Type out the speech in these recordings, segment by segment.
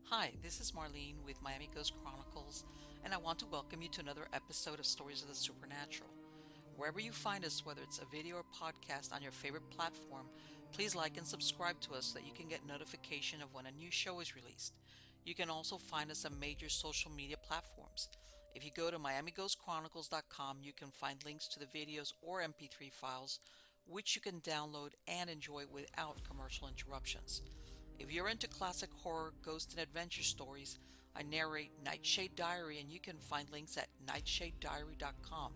Hi, this is Marlene with Miami Ghost Chronicles, and I want to welcome you to another episode of Stories of the Supernatural. Wherever you find us, whether it's a video or podcast on your favorite platform, please like and subscribe to us so that you can get notification of when a new show is released. You can also find us on major social media platforms. If you go to miamighostchronicles.com, you can find links to the videos or MP3 files, which you can download and enjoy without commercial interruptions. If you're into classic horror, ghost, and adventure stories, I narrate Nightshade Diary, and you can find links at nightshadediary.com.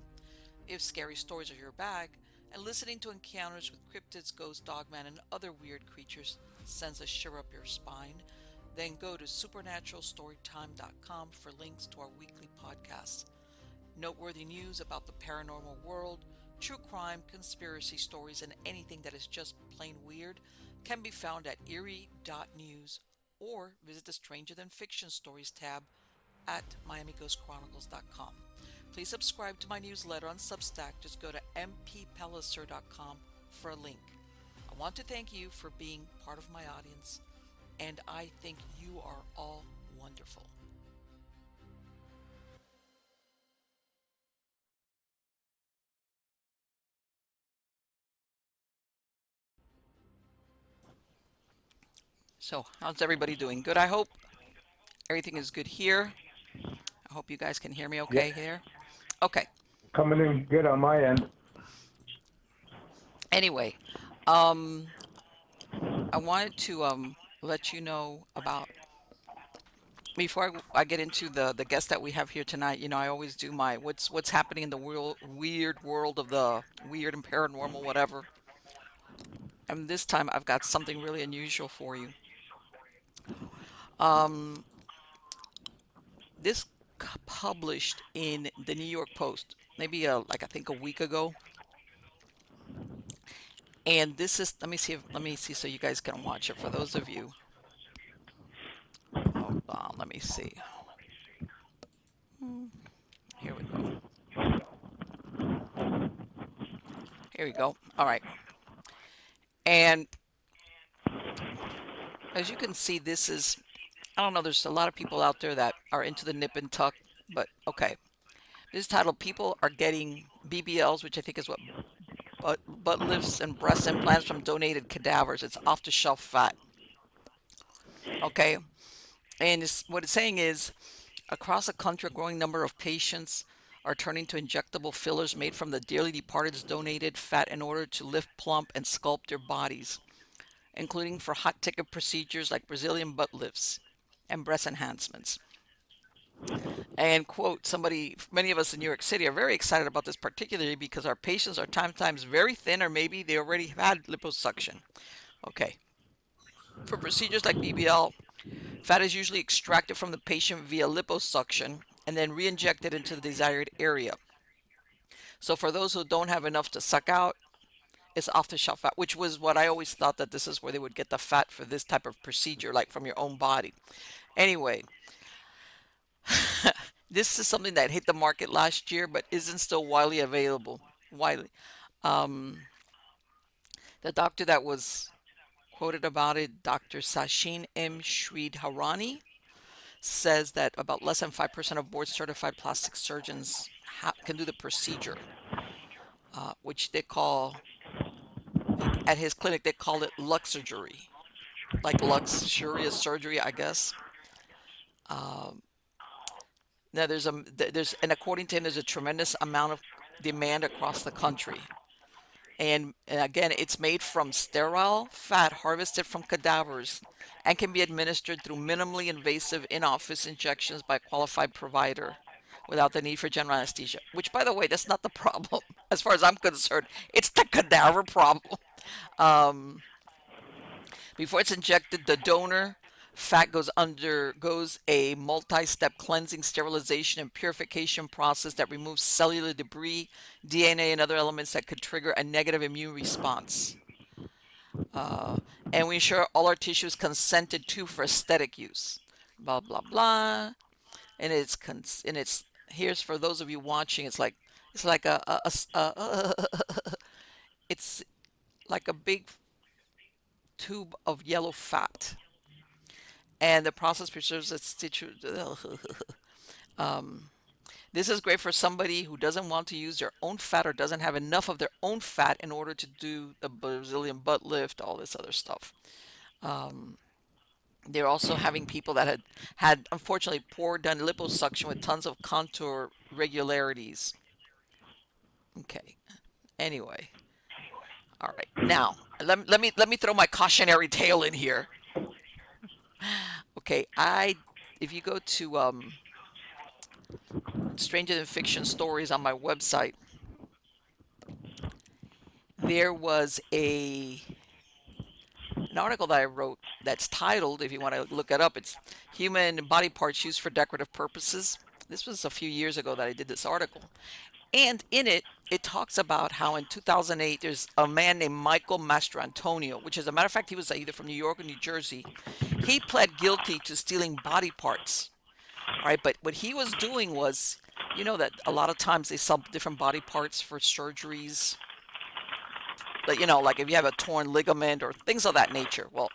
If scary stories are your bag, and listening to encounters with cryptids, ghosts, dogman, and other weird creatures sends a shiver up your spine, then go to supernaturalstorytime.com for links to our weekly podcasts. Noteworthy news about the paranormal world, true crime, conspiracy stories, and anything that is just plain weird can be found at eerie.news or visit the Stranger Than Fiction Stories tab at miamighostchronicles.com. Please subscribe to my newsletter on Substack. Just go to mppellicer.com for a link. I want to thank you for being part of my audience, and I think you are all wonderful. So, how's everybody doing? Good, I hope. Everything is good here. I hope you guys can hear me Yeah, okay here. Okay. coming in good on my end. Anyway, um, I wanted to let you know about before I get into the guest that we have here tonight. I always do my what's happening in the weird world of the weird and paranormal, whatever. And this time I've got something really unusual for you. Um, this published in the New York Post, maybe like I think a week ago. And this is let me see so you guys can watch it. For those of you, hold on, let me see. Here we go. Here we go. All right. And as you can see, this is, I don't know, there's a lot of people out there that are into the nip and tuck, but okay. This is titled People Are Getting BBLs, which I think is what butt lifts and breast implants from donated cadavers. It's off the shelf fat. Okay. And what it's saying is across the country, a growing number of patients are turning to injectable fillers made from the dearly departed's donated fat in order to lift, plump, and sculpt their bodies, including for hot ticket procedures like Brazilian butt lifts and breast enhancements. And quote, many of us in New York City are very excited about this, particularly because our patients are times very thin, or maybe they already had liposuction. Okay. For procedures like BBL, fat is usually extracted from the patient via liposuction and then re-injected into the desired area. So for those who don't have enough to suck out, it's off the shelf fat, which was what I always thought, that this is where they would get the fat for this type of procedure, like from your own body. Anyway, this is something that hit the market last year but isn't still widely available. Widely. Um, the doctor that was quoted about it, Dr. Sachin M. Sridharani, says that about less than 5% of board certified plastic surgeons can do the procedure, which they call, at his clinic, they call it luxury, like luxurious surgery, I guess. Um, Now and according to him, there's a tremendous amount of demand across the country. And again, it's made from sterile fat harvested from cadavers and can be administered through minimally invasive in-office injections by a qualified provider without the need for general anesthesia. Which, by the way, that's not the problem. As far as I'm concerned, it's the cadaver problem. Um, Before it's injected, the donor fat undergoes a multi-step cleansing, sterilization, and purification process that removes cellular debris, DNA, and other elements that could trigger a negative immune response. Uh, and we ensure all our tissues consented to for aesthetic use. Blah blah blah. And it's here's for those of you watching. It's like it's like a big tube of yellow fat, and the process preserves its situ. um, this is great for somebody who doesn't want to use their own fat or doesn't have enough of their own fat in order to do the Brazilian butt lift, all this other stuff. Um, they're also having people that had unfortunately poor done liposuction with tons of contour regularities. Okay. Anyway, all right. Now let me throw my cautionary tale in here. Okay, I if you go to Stranger Than Fiction stories on my website, there was an article that I wrote that's titled, if you want to look it up, it's Human Body Parts Used for Decorative Purposes. This was a few years ago that I did this article. And in it, it talks about how in 2008, there's a man named Michael Mastrantonio, which, as a matter of fact, he was either from New York or New Jersey. He pled guilty to stealing body parts. All right. But what he was doing was, you know, that a lot of times they sell different body parts for surgeries. Like, you know, like if you have a torn ligament or things of that nature. Well,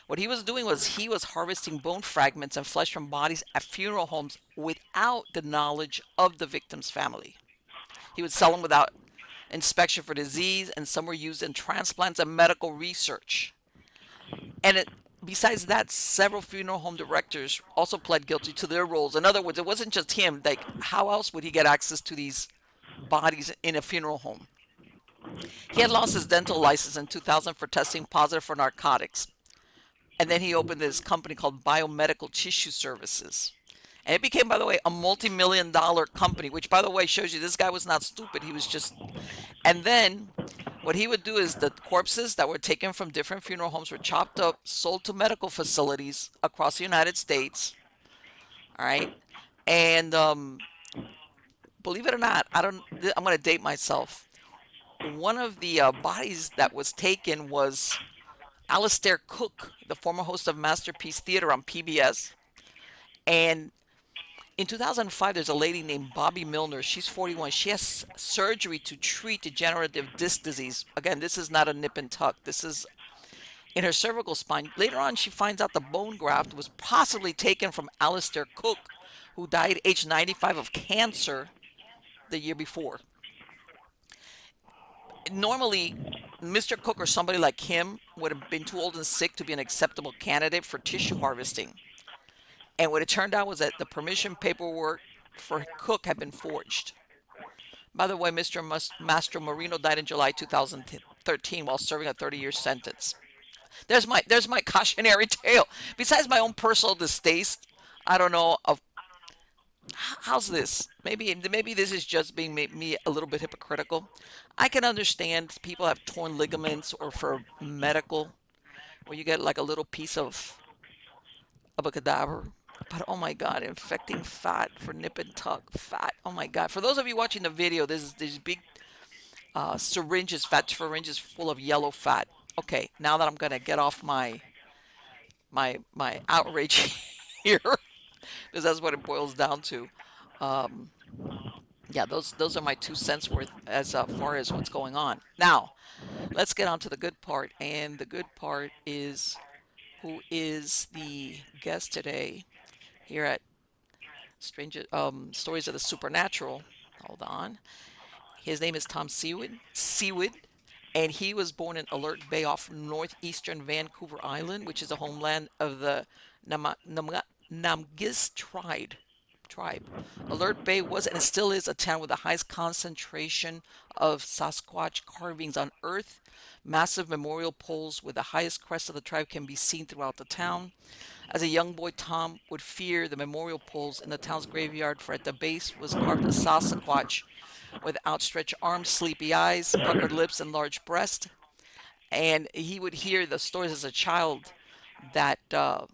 what he was doing was he was harvesting bone fragments and flesh from bodies at funeral homes without the knowledge of the victim's family. He would sell them without inspection for disease, and some were used in transplants and medical research. And besides that, several funeral home directors also pled guilty to their roles. In other words, it wasn't just him. Like, how else would he get access to these bodies in a funeral home? He had lost his dental license in 2000 for testing positive for narcotics. And then he opened this company called Biomedical Tissue Services. And it became, by the way, a multi-million-dollar company, which, by the way, shows you this guy was not stupid. He was just. And then what he would do is the corpses that were taken from different funeral homes were chopped up, sold to medical facilities across the United States. All right. And believe it or not, I don't. I'm going to date myself. One of the bodies that was taken was Alistair Cook, the former host of Masterpiece Theater on PBS. And in 2005, there's a lady named Bobby Milner. She's 41. She has surgery to treat degenerative disc disease. Again, this is not a nip and tuck. This is in her cervical spine. Later on, she finds out the bone graft was possibly taken from Alistair Cook, who died age 95 of cancer the year before. Normally, Mr. Cook or somebody like him would have been too old and sick to be an acceptable candidate for tissue harvesting. And what it turned out was that the permission paperwork for Cook had been forged. By the way, Mr. Mastro Marino died in July 2013 while serving a 30-year sentence. There's my cautionary tale. Besides my own personal distaste, I don't know of how's this. Maybe this is just being me a little bit hypocritical. I can understand people have torn ligaments or for medical, where you get like a little piece of a cadaver. But oh my God, infecting fat for nip and tuck fat. Oh my God. For those of you watching the video, this is these big syringes, fat syringes full of yellow fat. Okay, now that I'm gonna get off my outrage here, because that's what it boils down to. Um, yeah, those are my 2 cents worth as far as what's going on. Now, let's get on to the good part, and the good part is who is the guest today here at Stranger Stories of the Supernatural. Hold on. His name is Tom Sewid, and he was born in Alert Bay off northeastern Vancouver Island, which is the homeland of the Namgis tribe. Alert Bay was and still is a town with the highest concentration of Sasquatch carvings on Earth. Massive memorial poles with the highest crest of the tribe can be seen throughout the town. As a young boy, Tom would fear the memorial poles in the town's graveyard, for at the base was carved a Sasquatch with outstretched arms, sleepy eyes, puckered lips, and large breast. And he would hear the stories as a child that the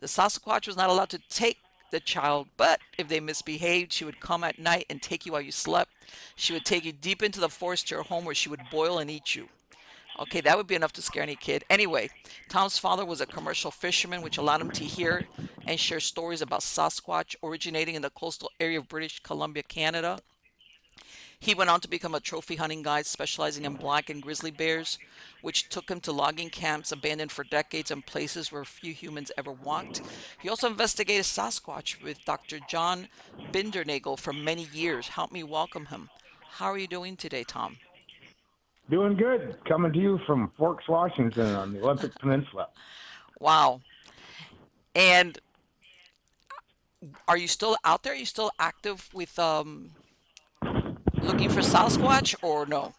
Sasquatch was not allowed to take the child, but if they misbehaved, she would come at night and take you while you slept. She would take you deep into the forest to her home where she would boil and eat you. Okay, that would be enough to scare any kid. Anyway, Tom's father was a commercial fisherman, which allowed him to hear and share stories about Sasquatch originating in the coastal area of British Columbia, Canada. He went on to become a trophy hunting guide specializing in black and grizzly bears, which took him to logging camps abandoned for decades and places where few humans ever walked. He also investigated Sasquatch with Dr. John Bindernagel for many years. Help me welcome him. How are you doing today, Tom? Doing good. Coming to you from Forks, Washington on the Olympic Peninsula. Wow. And are you still out there? Are you still active with looking for Sasquatch or no?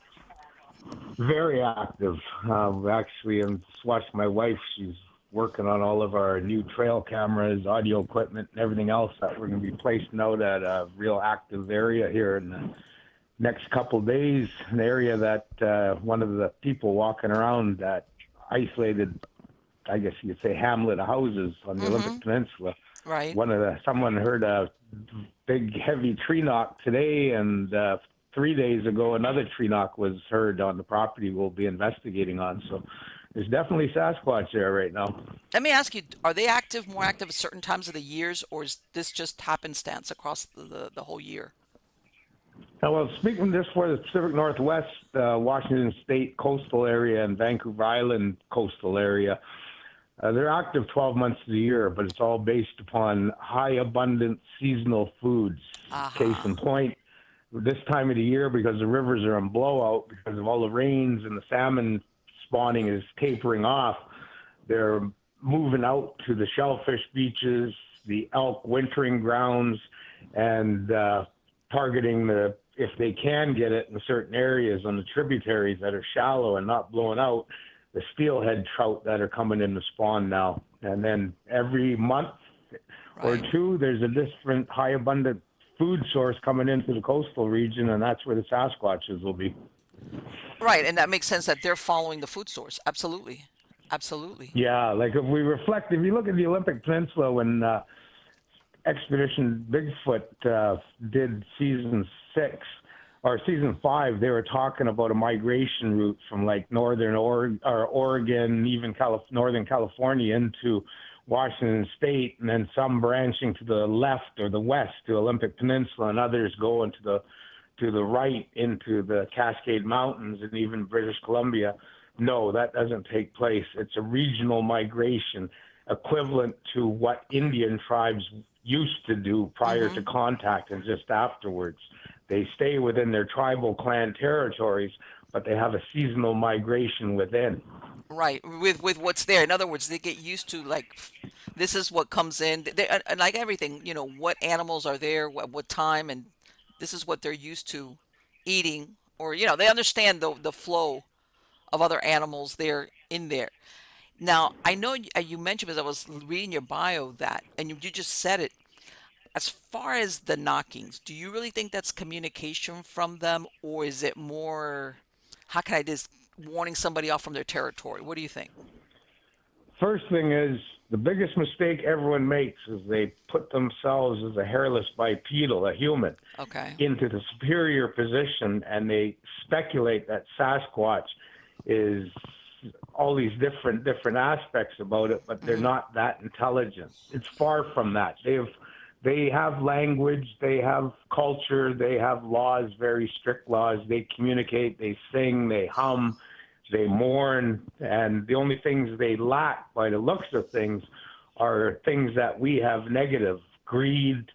Very active. Actually, I'm just watching my wife. She's working on all of our new trail cameras, audio equipment, and everything else that we're going to be placing out at a real active area here in the next couple of days. An area that one of the people walking around that isolated, I guess you could say, hamlet of houses on the Mm-hmm. Olympic Peninsula. Right. Someone heard a big heavy tree knock today, and 3 days ago another tree knock was heard on the property we'll be investigating on. So there's definitely Sasquatch there right now. Let me ask you, are they active, more active at certain times of the years, or is this just happenstance across the whole year? Now, well, speaking just for the Pacific Northwest, Washington State coastal area and Vancouver Island coastal area, they're active 12 months of the year, but it's all based upon high abundant seasonal foods. Case in Aha. point, this time of the year, because the rivers are in blowout because of all the rains and the salmon spawning is tapering off, they're moving out to the shellfish beaches, the elk wintering grounds, and targeting if they can get it in certain areas on the tributaries that are shallow and not blowing out, the steelhead trout that are coming in to spawn now. And then every month or Right. two, there's a different high abundant food source coming into the coastal region, and that's where the Sasquatches will be. Right, and that makes sense that they're following the food source. Absolutely. Absolutely. Yeah, like if you look at the Olympic Peninsula when Expedition Bigfoot did season 6 or season 5, they were talking about a migration route from like Oregon, even northern California into Washington State, and then some branching to the left or the west to Olympic Peninsula, and others going to the right into the Cascade Mountains and even British Columbia. No, that doesn't take place. It's a regional migration equivalent to what Indian tribes used to do prior Mm-hmm. to contact and just afterwards. They stay within their tribal clan territories, but they have a seasonal migration within. Right, with what's there. In other words, they get used to like this is what comes in. And like everything, what animals are there, what time, and this is what they're used to eating. Or they understand the flow of other animals there in there. Now, I know you mentioned as I was reading your bio that, and you just said it. As far as the knockings, do you really think that's communication from them, or is it more, how can I just warning somebody off from their territory? What do you think? First thing is, the biggest mistake everyone makes is they put themselves as a hairless bipedal, a human, Okay. into the superior position, and they speculate that Sasquatch is all these different aspects about it, but they're Hmm. not that intelligent. It's far from that. They have language, they have culture, they have laws, very strict laws. They communicate, they sing, they hum, they mourn, and the only things they lack by the looks of things are things that we have negative: greed,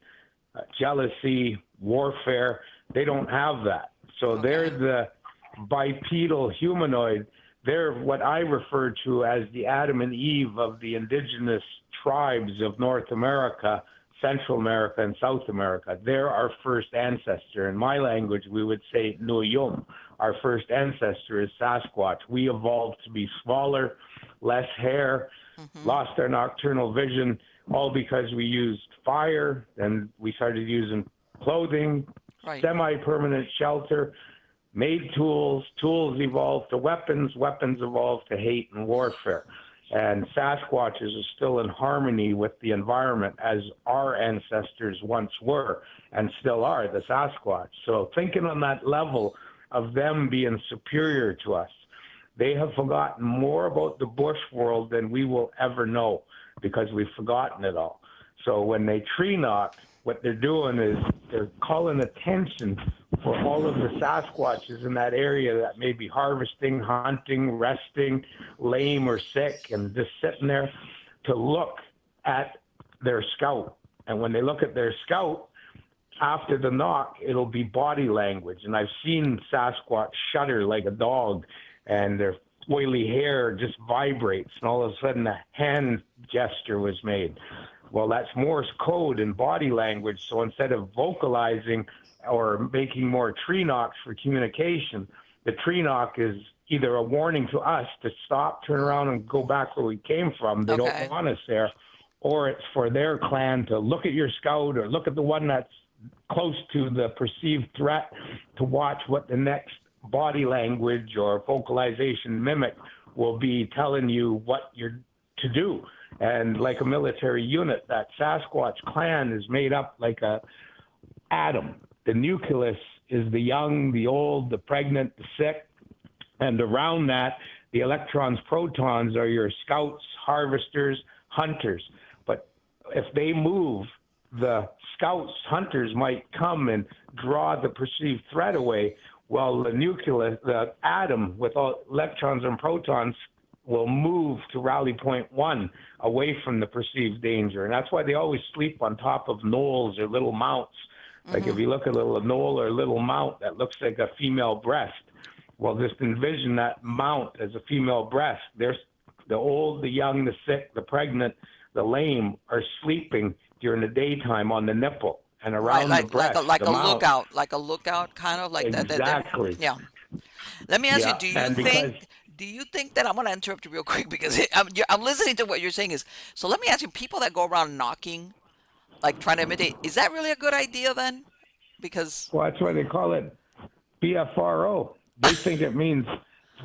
jealousy, warfare. They don't have that. So they're Okay. the bipedal humanoid. They're what I refer to as the Adam and Eve of the indigenous tribes of North America, Central America, and South America. They're our first ancestor. In my language, we would say Nuyum. Our first ancestor is Sasquatch. We evolved to be smaller, less hair, Hmm. lost our nocturnal vision, all because we used fire, and we started using clothing, Right. semi-permanent shelter, made tools, tools evolved to weapons, weapons evolved to hate and warfare. And Sasquatches are still in harmony with the environment as our ancestors once were and still are, the Sasquatch. So thinking on that level of them being superior to us, they have forgotten more about the bush world than we will ever know because we've forgotten it all. So when they tree knock, what they're doing is they're calling attention for all of the Sasquatches in that area that may be harvesting, hunting, resting, lame or sick, and just sitting there to look at their scout. And when they look at their scout, after the knock, it'll be body language. And I've seen Sasquatch shudder like a dog, and their oily hair just vibrates, and all of a sudden a hand gesture was made. Well, that's Morse code and body language. So instead of vocalizing or making more tree knocks for communication, the tree knock is either a warning to us to stop, turn around, and go back where we came from. They don't Okay. want us there. Or it's for their clan to look at your scout or look at the one that's close to the perceived threat to watch what the next body language or vocalization mimic will be telling you what you're to do. And like a military unit, that Sasquatch clan is made up like a atom. The nucleus is the young, the old, the pregnant, the sick, and around that, the electrons, protons are your scouts, harvesters, hunters. But if they move, the scouts, hunters might come and draw the perceived threat away, while the nucleus, the atom with all electrons and protons, will move to rally point one away from the perceived danger. And that's why they always sleep on top of knolls or little mounts. Like if you look at a little knoll or a little mount that looks like a female breast, well, just envision that mount as a female breast. There's the old, the young, the sick, the pregnant, the lame are sleeping during the daytime on the nipple and Right, around the breast, like the a mount. lookout, like a lookout, kind of like that. Exactly. Yeah. Let me ask you, Yeah. And because do you think that I'm going to interrupt you real quick because I'm listening to what you're saying is, so let me ask you, people that go around knocking, like trying to imitate, is that really a good idea then? Because, well, that's why they call it BFRO. They think it means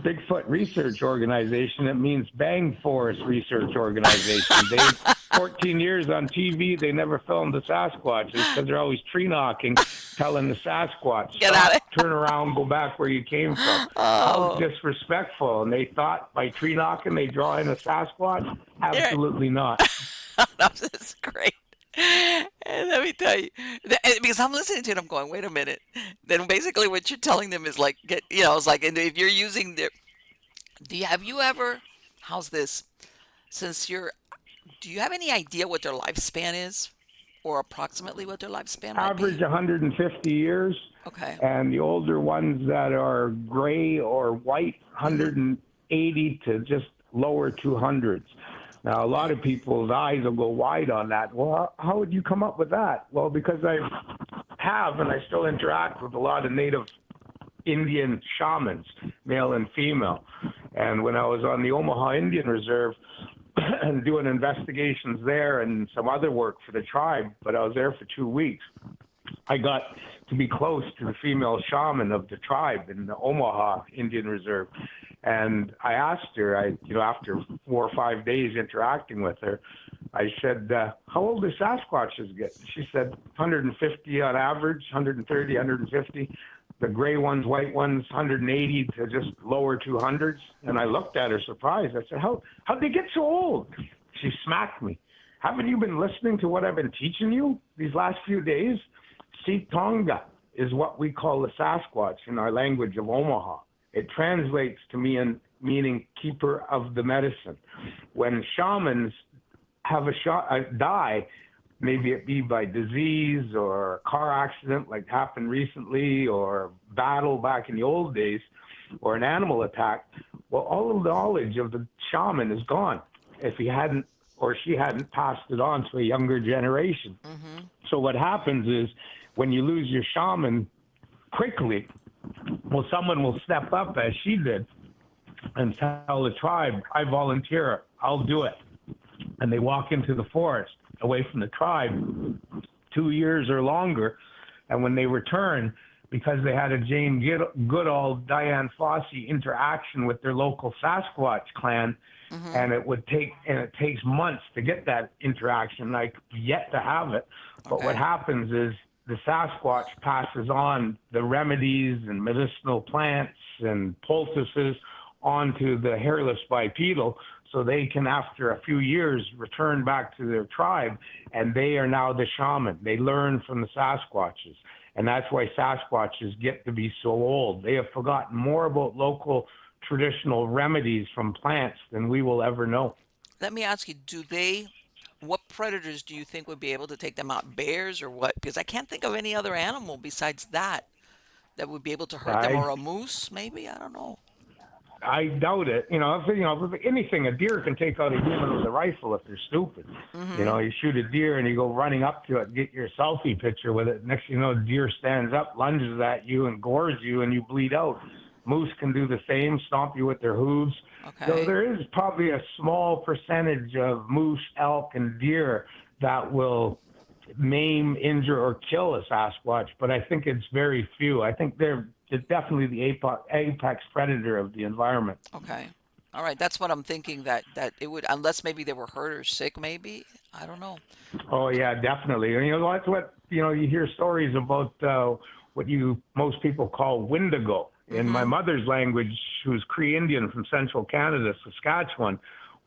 Bigfoot Research Organization. It means Bang Forest Research Organization. They 14 years on TV. They never filmed the Sasquatches because they're always tree knocking, telling the Sasquatch, get out stop, of turn around, go back where you came from. How Oh, disrespectful. And they thought by tree knocking they draw in a Sasquatch? yeah. Absolutely not. That's just great. And let me tell you, because I'm listening to it, I'm going, wait a minute. Then basically what you're telling them is like, it's like, and if you're using their, have you ever, how's this? Since you're, do you have any idea what their lifespan is? Or approximately what their lifespan might Average be? 150 years, Okay. and the older ones that are gray or white, Mm-hmm. 180 to just lower 200s. Now, a lot of people's eyes will go wide on that. Well, how would you come up with that? Well, because I have, and I still interact with a lot of native Indian shamans, male and female. And when I was on the Omaha Indian Reserve and doing investigations there and some other work for the tribe, but I was there for 2 weeks, I got to be close to the female shaman of the tribe in the Omaha Indian Reserve. And I asked her, after 4 or 5 days interacting with her, I said, how old do Sasquatches get? She said 150 on average, 130, 150. The gray ones, white ones, 180 to just lower 200s. And I looked at her surprised. I said, how'd they get so old? She smacked me. Haven't you been listening to what I've been teaching you these last few days? Tonga is what we call the Sasquatch in our language of Omaha. It translates to meaning keeper of the medicine. When shamans have die, maybe it be by disease or car accident like happened recently, or battle back in the old days, or an animal attack, well, all the knowledge of the shaman is gone if he hadn't or she hadn't passed it on to a younger generation. Mm-hmm. So what happens is when you lose your shaman quickly, well, someone will step up as she did and tell the tribe, I volunteer, I'll do it. And they walk into the forest away from the tribe 2 years or longer. And when they return, because they had a Jane Goodall, Diane Fossey interaction with their local Sasquatch clan, Mm-hmm. and it takes months to get that interaction. Like yet to have it. But what Okay. happens is the Sasquatch passes on the remedies and medicinal plants and poultices onto the hairless bipedal, so they can, after a few years, return back to their tribe, and they are now the shaman. They learn from the Sasquatches, and that's why Sasquatches get to be so old. They have forgotten more about local traditional remedies from plants than we will ever know. Let me ask you, what predators do you think would be able to take them out? Bears or what? Because I can't think of any other animal besides that would be able to hurt them, I or a moose, maybe? I don't know. I doubt it. If anything, a deer can take out a human with a rifle if they're stupid. Mm-hmm. You shoot a deer and you go running up to it, get your selfie picture with it. Next thing you know, the deer stands up, lunges at you, and gores you, and you bleed out. Moose can do the same, stomp you with their hooves. So Okay. there is probably a small percentage of moose, elk, and deer that will maim, injure, or kill a Sasquatch, but I think it's very few. I think they're definitely the apex predator of the environment. Okay. All right. That's what I'm thinking, that it would, unless maybe they were hurt or sick, maybe. I don't know. Oh yeah, definitely. And, that's what you hear stories about what you most people call Wendigo. In my Mm-hmm. mother's language, she was Cree Indian from central Canada, Saskatchewan.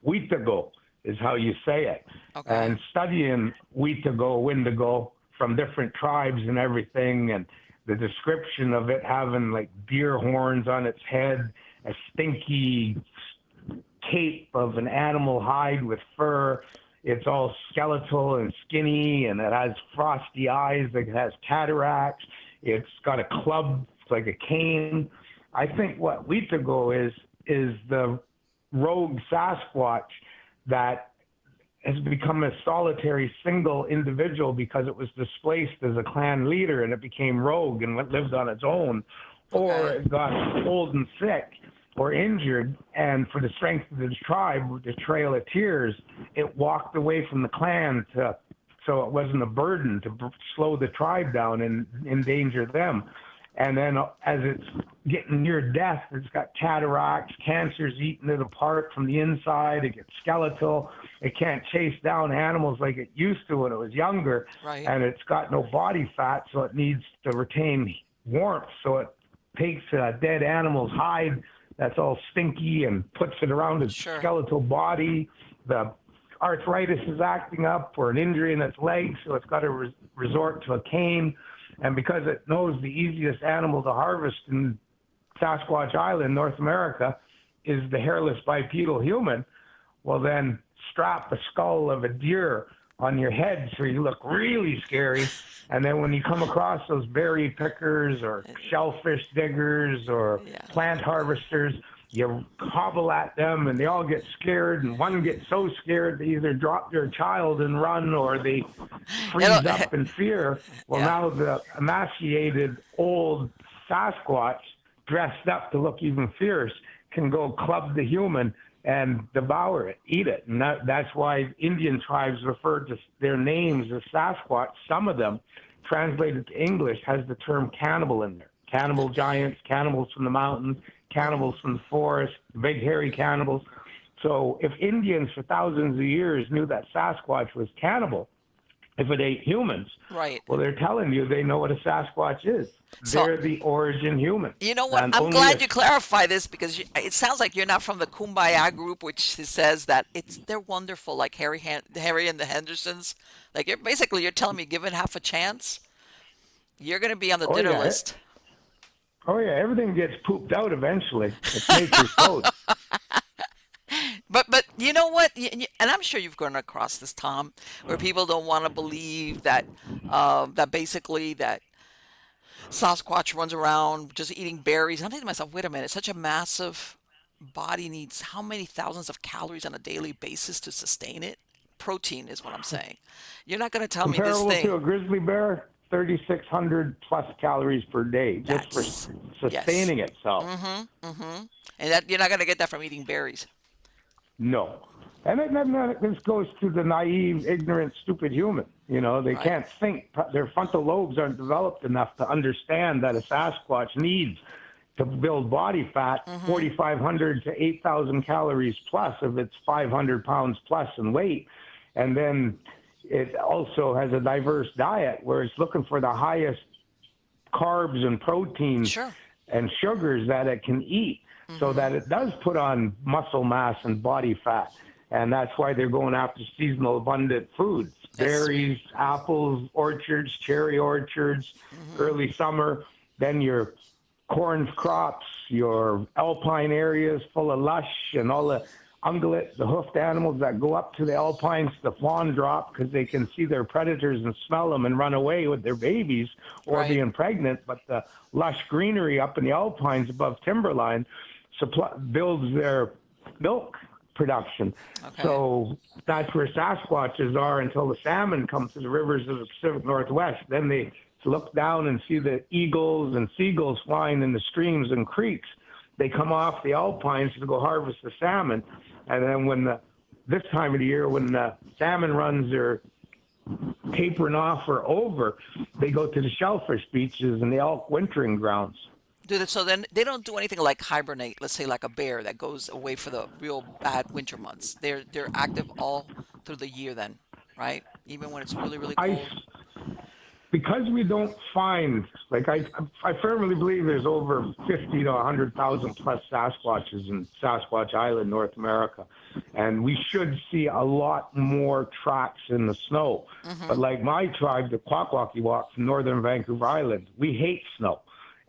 Wheatago is how you say it. Okay. And studying Wheatago, Wendigo from different tribes and everything, and the description of it having like deer horns on its head, a stinky cape of an animal hide with fur. It's all skeletal and skinny, and it has frosty eyes. It has cataracts. It's got a club like a cane. I think what Wheatago is the rogue Sasquatch that has become a solitary single individual because it was displaced as a clan leader and it became rogue and lived on its own, or Okay. it got old and sick or injured, and for the strength of the tribe, with the Trail of Tears, it walked away from the clan so it wasn't a burden to slow the tribe down and endanger them. And then as it's getting near death, it's got cataracts, cancer's eating it apart from the inside. It gets skeletal. It can't chase down animals like it used to when it was younger. Right. And it's got no body fat, so it needs to retain warmth. So it takes a dead animal's hide that's all stinky and puts it around its Sure. skeletal body. The arthritis is acting up or an injury in its leg, so it's got to resort to a cane. And because it knows the easiest animal to harvest in Sasquatch Island, North America, is the hairless bipedal human, well, then strap the skull of a deer on your head so you look really scary. And then when you come across those berry pickers or shellfish diggers or Yeah. plant harvesters, you hobble at them and they all get scared, and one gets so scared they either drop their child and run or they It'll, freeze up in fear. Well, yeah. now the emaciated old Sasquatch, dressed up to look even fierce, can go club the human and devour it, eat it. And that's why Indian tribes refer to their names as Sasquatch. Some of them, translated to English, has the term cannibal in there. Cannibal giants, cannibals from the mountains, cannibals from the forest, big hairy cannibals. So if Indians for thousands of years knew that Sasquatch was cannibal, if it ate humans, Right. well, they're telling you they know what a Sasquatch is. So, They're the origin human. you know what? And I'm only a glad you clarify this, because it sounds like you're not from the Kumbaya group, which says that they're wonderful, like Harry and the Hendersons. Like, you're telling me, given half a chance, you're going to be on the oh dinner yeah, list. oh yeah, everything gets pooped out eventually. It's nature's code. But you know what? And I'm sure you've gone across this, Tom, where people don't want to believe that basically that Sasquatch runs around just eating berries. I'm thinking to myself, wait a minute, such a massive body needs how many thousands of calories on a daily basis to sustain it? Protein is what I'm saying. You're not going to tell me this Comparable to thing. a grizzly bear, 3,600 plus calories per day just for That's yes. sustaining itself. And that you're not going to get that from eating berries, No. And then this goes to the naive, ignorant, stupid human. They right? can't think. Their frontal lobes aren't developed enough to understand that a Sasquatch needs to build body fat 4,500 to 8,000 calories plus if it's 500 pounds plus in weight. And then it also has a diverse diet where it's looking for the highest carbs and proteins Sure. and sugars that it can eat, so Mm-hmm. that it does put on muscle mass and body fat. And that's why they're going after seasonal abundant foods: Yes. berries, apples, orchards, cherry orchards, Mm-hmm. early summer. Then your corn crops, your alpine areas full of lush, and all the ungulate, the hoofed animals that go up to the alpines to fawn drop because they can see their predators and smell them and run away with their babies or Right. being pregnant. But the lush greenery up in the alpines above timberline builds their milk production. Okay. So that's where Sasquatches are until the salmon come to the rivers of the Pacific Northwest. Then they look down and see the eagles and seagulls flying in the streams and creeks. They come off the alpines to go harvest the salmon. And then this time of the year, when the salmon runs are tapering off or over, they go to the shellfish beaches and the elk wintering grounds. So then they don't do anything like hibernate, let's say like a bear that goes away for the real bad winter months. They're active all through the year then, right? Even when it's really, really I cold. Because we don't find, like, I firmly believe there's over 50 to 100,000 plus Sasquatches in Sasquatch Island, North America, and we should see a lot more tracks in the snow. But Mm-hmm. like my tribe, the Kwakwaka'wakw from northern Vancouver Island, we hate snow.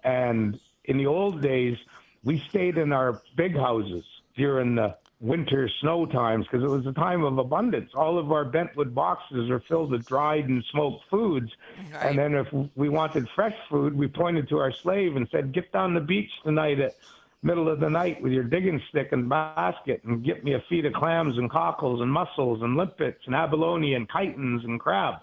And in the old days, we stayed in our big houses during the winter snow times because it was a time of abundance. All of our bentwood boxes are filled with dried and smoked foods. And Right. then if we wanted fresh food, we pointed to our slave and said, "Get down the beach tonight at middle of the night with your digging stick and basket and get me a feed of clams and cockles and mussels and limpets and abalone and chitons and crab."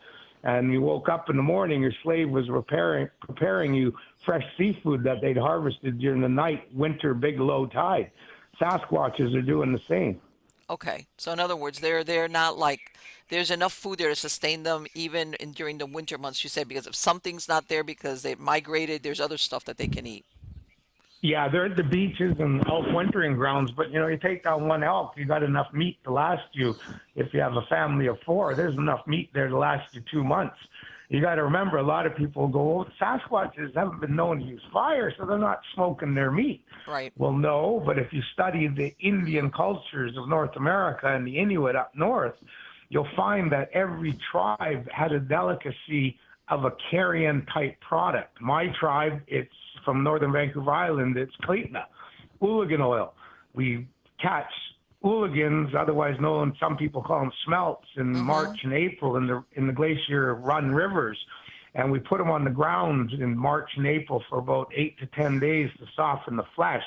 And you woke up in the morning, your slave was preparing you fresh seafood that they'd harvested during the night, winter, big low tide. Sasquatches are doing the same. Okay. So in other words, they're not like there's enough food there to sustain them even during the winter months, you said, because if something's not there because they've migrated, there's other stuff that they can eat. Yeah, they're at the beaches and elk wintering grounds, but you take down one elk, you got enough meat to last you. If you have a family of four, there's enough meat there to last you 2 months. You got to remember, a lot of people go, "Oh, Sasquatches haven't been known to use fire, so they're not smoking their meat." Right. Well, no, but if you study the Indian cultures of North America and the Inuit up north, you'll find that every tribe had a delicacy of a carrion type product. My tribe, it's from northern Vancouver Island, it's Cleatna, ooligan oil. We catch ooligans, otherwise known, some people call them smelts, in Mm-hmm. March and April in the glacier run rivers. And we put them on the ground in March and April for about 8 to 10 days to soften the flesh.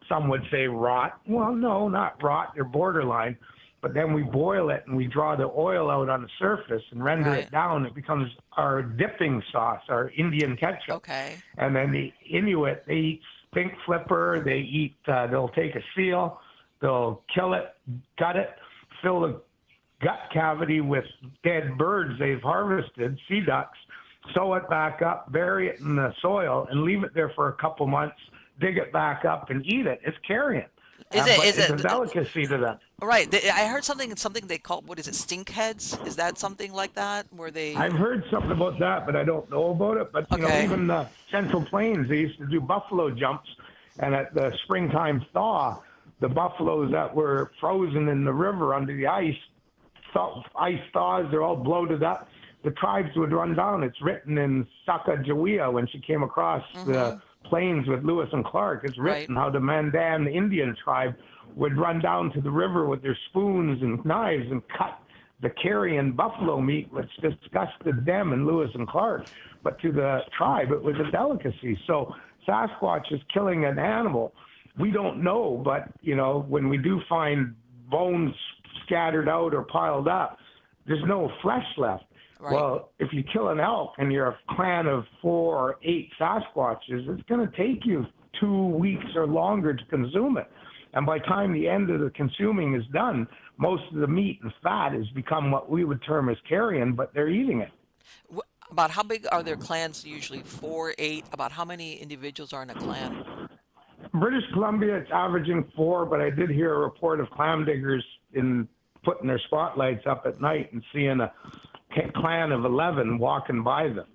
Some would say rot. Well, no, not rot. They're borderline. But then we boil it and we draw the oil out on the surface and render Right. it down. It becomes our dipping sauce, our Indian ketchup. Okay. And then the Inuit, they eat stink flipper. They'll take a seal, they'll kill it, gut it, fill the gut cavity with dead birds they've harvested, sea ducks, sew it back up, bury it in the soil, and leave it there for a couple months, dig it back up, and eat it. It's carrion. Is it But is it's a it delicacy to them. right? I heard something they call, what is it, stink heads? Is that something like that where they I've heard something about that, but I don't know about it. But, Okay. even the Central Plains, they used to do buffalo jumps. And at the springtime thaw, the buffaloes that were frozen in the river under the ice thaws, they're all bloated up. The tribes would run down. It's written in Sacagawea when she came across Mm-hmm. the plains with Lewis and Clark. It's Right. written how the Mandan Indian tribe would run down to the river with their spoons and knives and cut the carrion buffalo meat, which disgusted them and Lewis and Clark. But to the tribe, it was a delicacy. So Sasquatch is killing an animal. We don't know, but when we do find bones scattered out or piled up, there's no flesh left. Right. Well, if you kill an elk and you're a clan of 4 or 8 Sasquatches, it's going to take you 2 weeks or longer to consume it. And by the time the end of the consuming is done, most of the meat and fat has become what we would term as carrion, but they're eating it. About how big are their clans usually? Four, eight? About how many individuals are in a clan? British Columbia, it's averaging 4, but I did hear a report of clam diggers in putting their spotlights up at night and seeing a clan of 11 walking by them.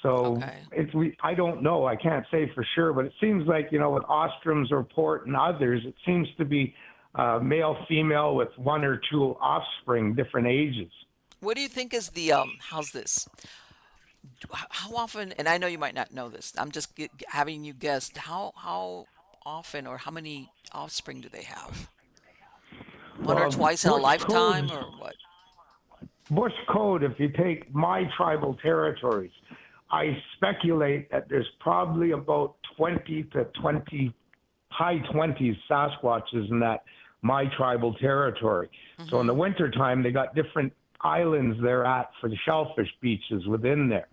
So Okay. I don't know. I can't say for sure, but it seems like, with Ostram's report and others, it seems to be male, female with one or two offspring, different ages. What do you think is the how's this? How often, and I know you might not know this. I'm just having you guess how often or how many offspring do they have? One or Well, twice in a lifetime or what? Bush code, if you take my tribal territories, I speculate that there's probably about 20 to 20, high 20s Sasquatches in that my tribal territory. So in the Mm-hmm. wintertime, they got different islands they're at for the shellfish beaches within there.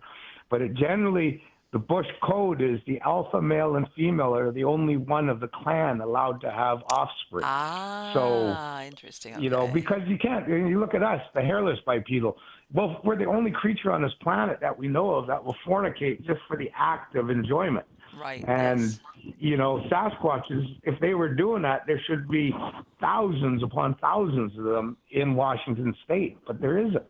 But it generally, the Bush code is the alpha male and female are the only one of the clan allowed to have offspring. So Ah, interesting. Okay. because you can't. You look at us, the hairless bipedal. Well, we're the only creature on this planet that we know of that will fornicate just for the act of enjoyment. Right. And Yes. Sasquatches, if they were doing that, there should be thousands upon thousands of them in Washington State, but there isn't.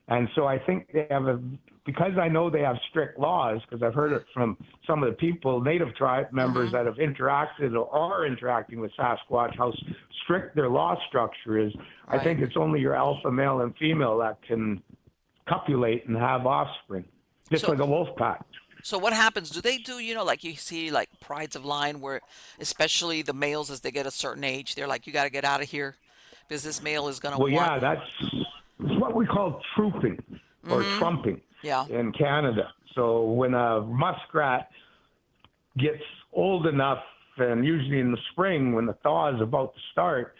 And so I think they have because I know they have strict laws, because I've heard it Right. from some of the people, native tribe members Mm-hmm. that have interacted or are interacting with Sasquatch, how strict their law structure is. I Right. think it's only your alpha male and female that can copulate and have offspring, just So like a wolf pack. so what happens? Do they do, like you see like prides of lion where especially the males as they get a certain age, they're like, you got to get out of here because this male is gonna Well, want. yeah, it's what we call trooping or Mm-hmm. trumping Yeah. in Canada. So when a muskrat gets old enough, and usually in the spring when the thaw is about to start,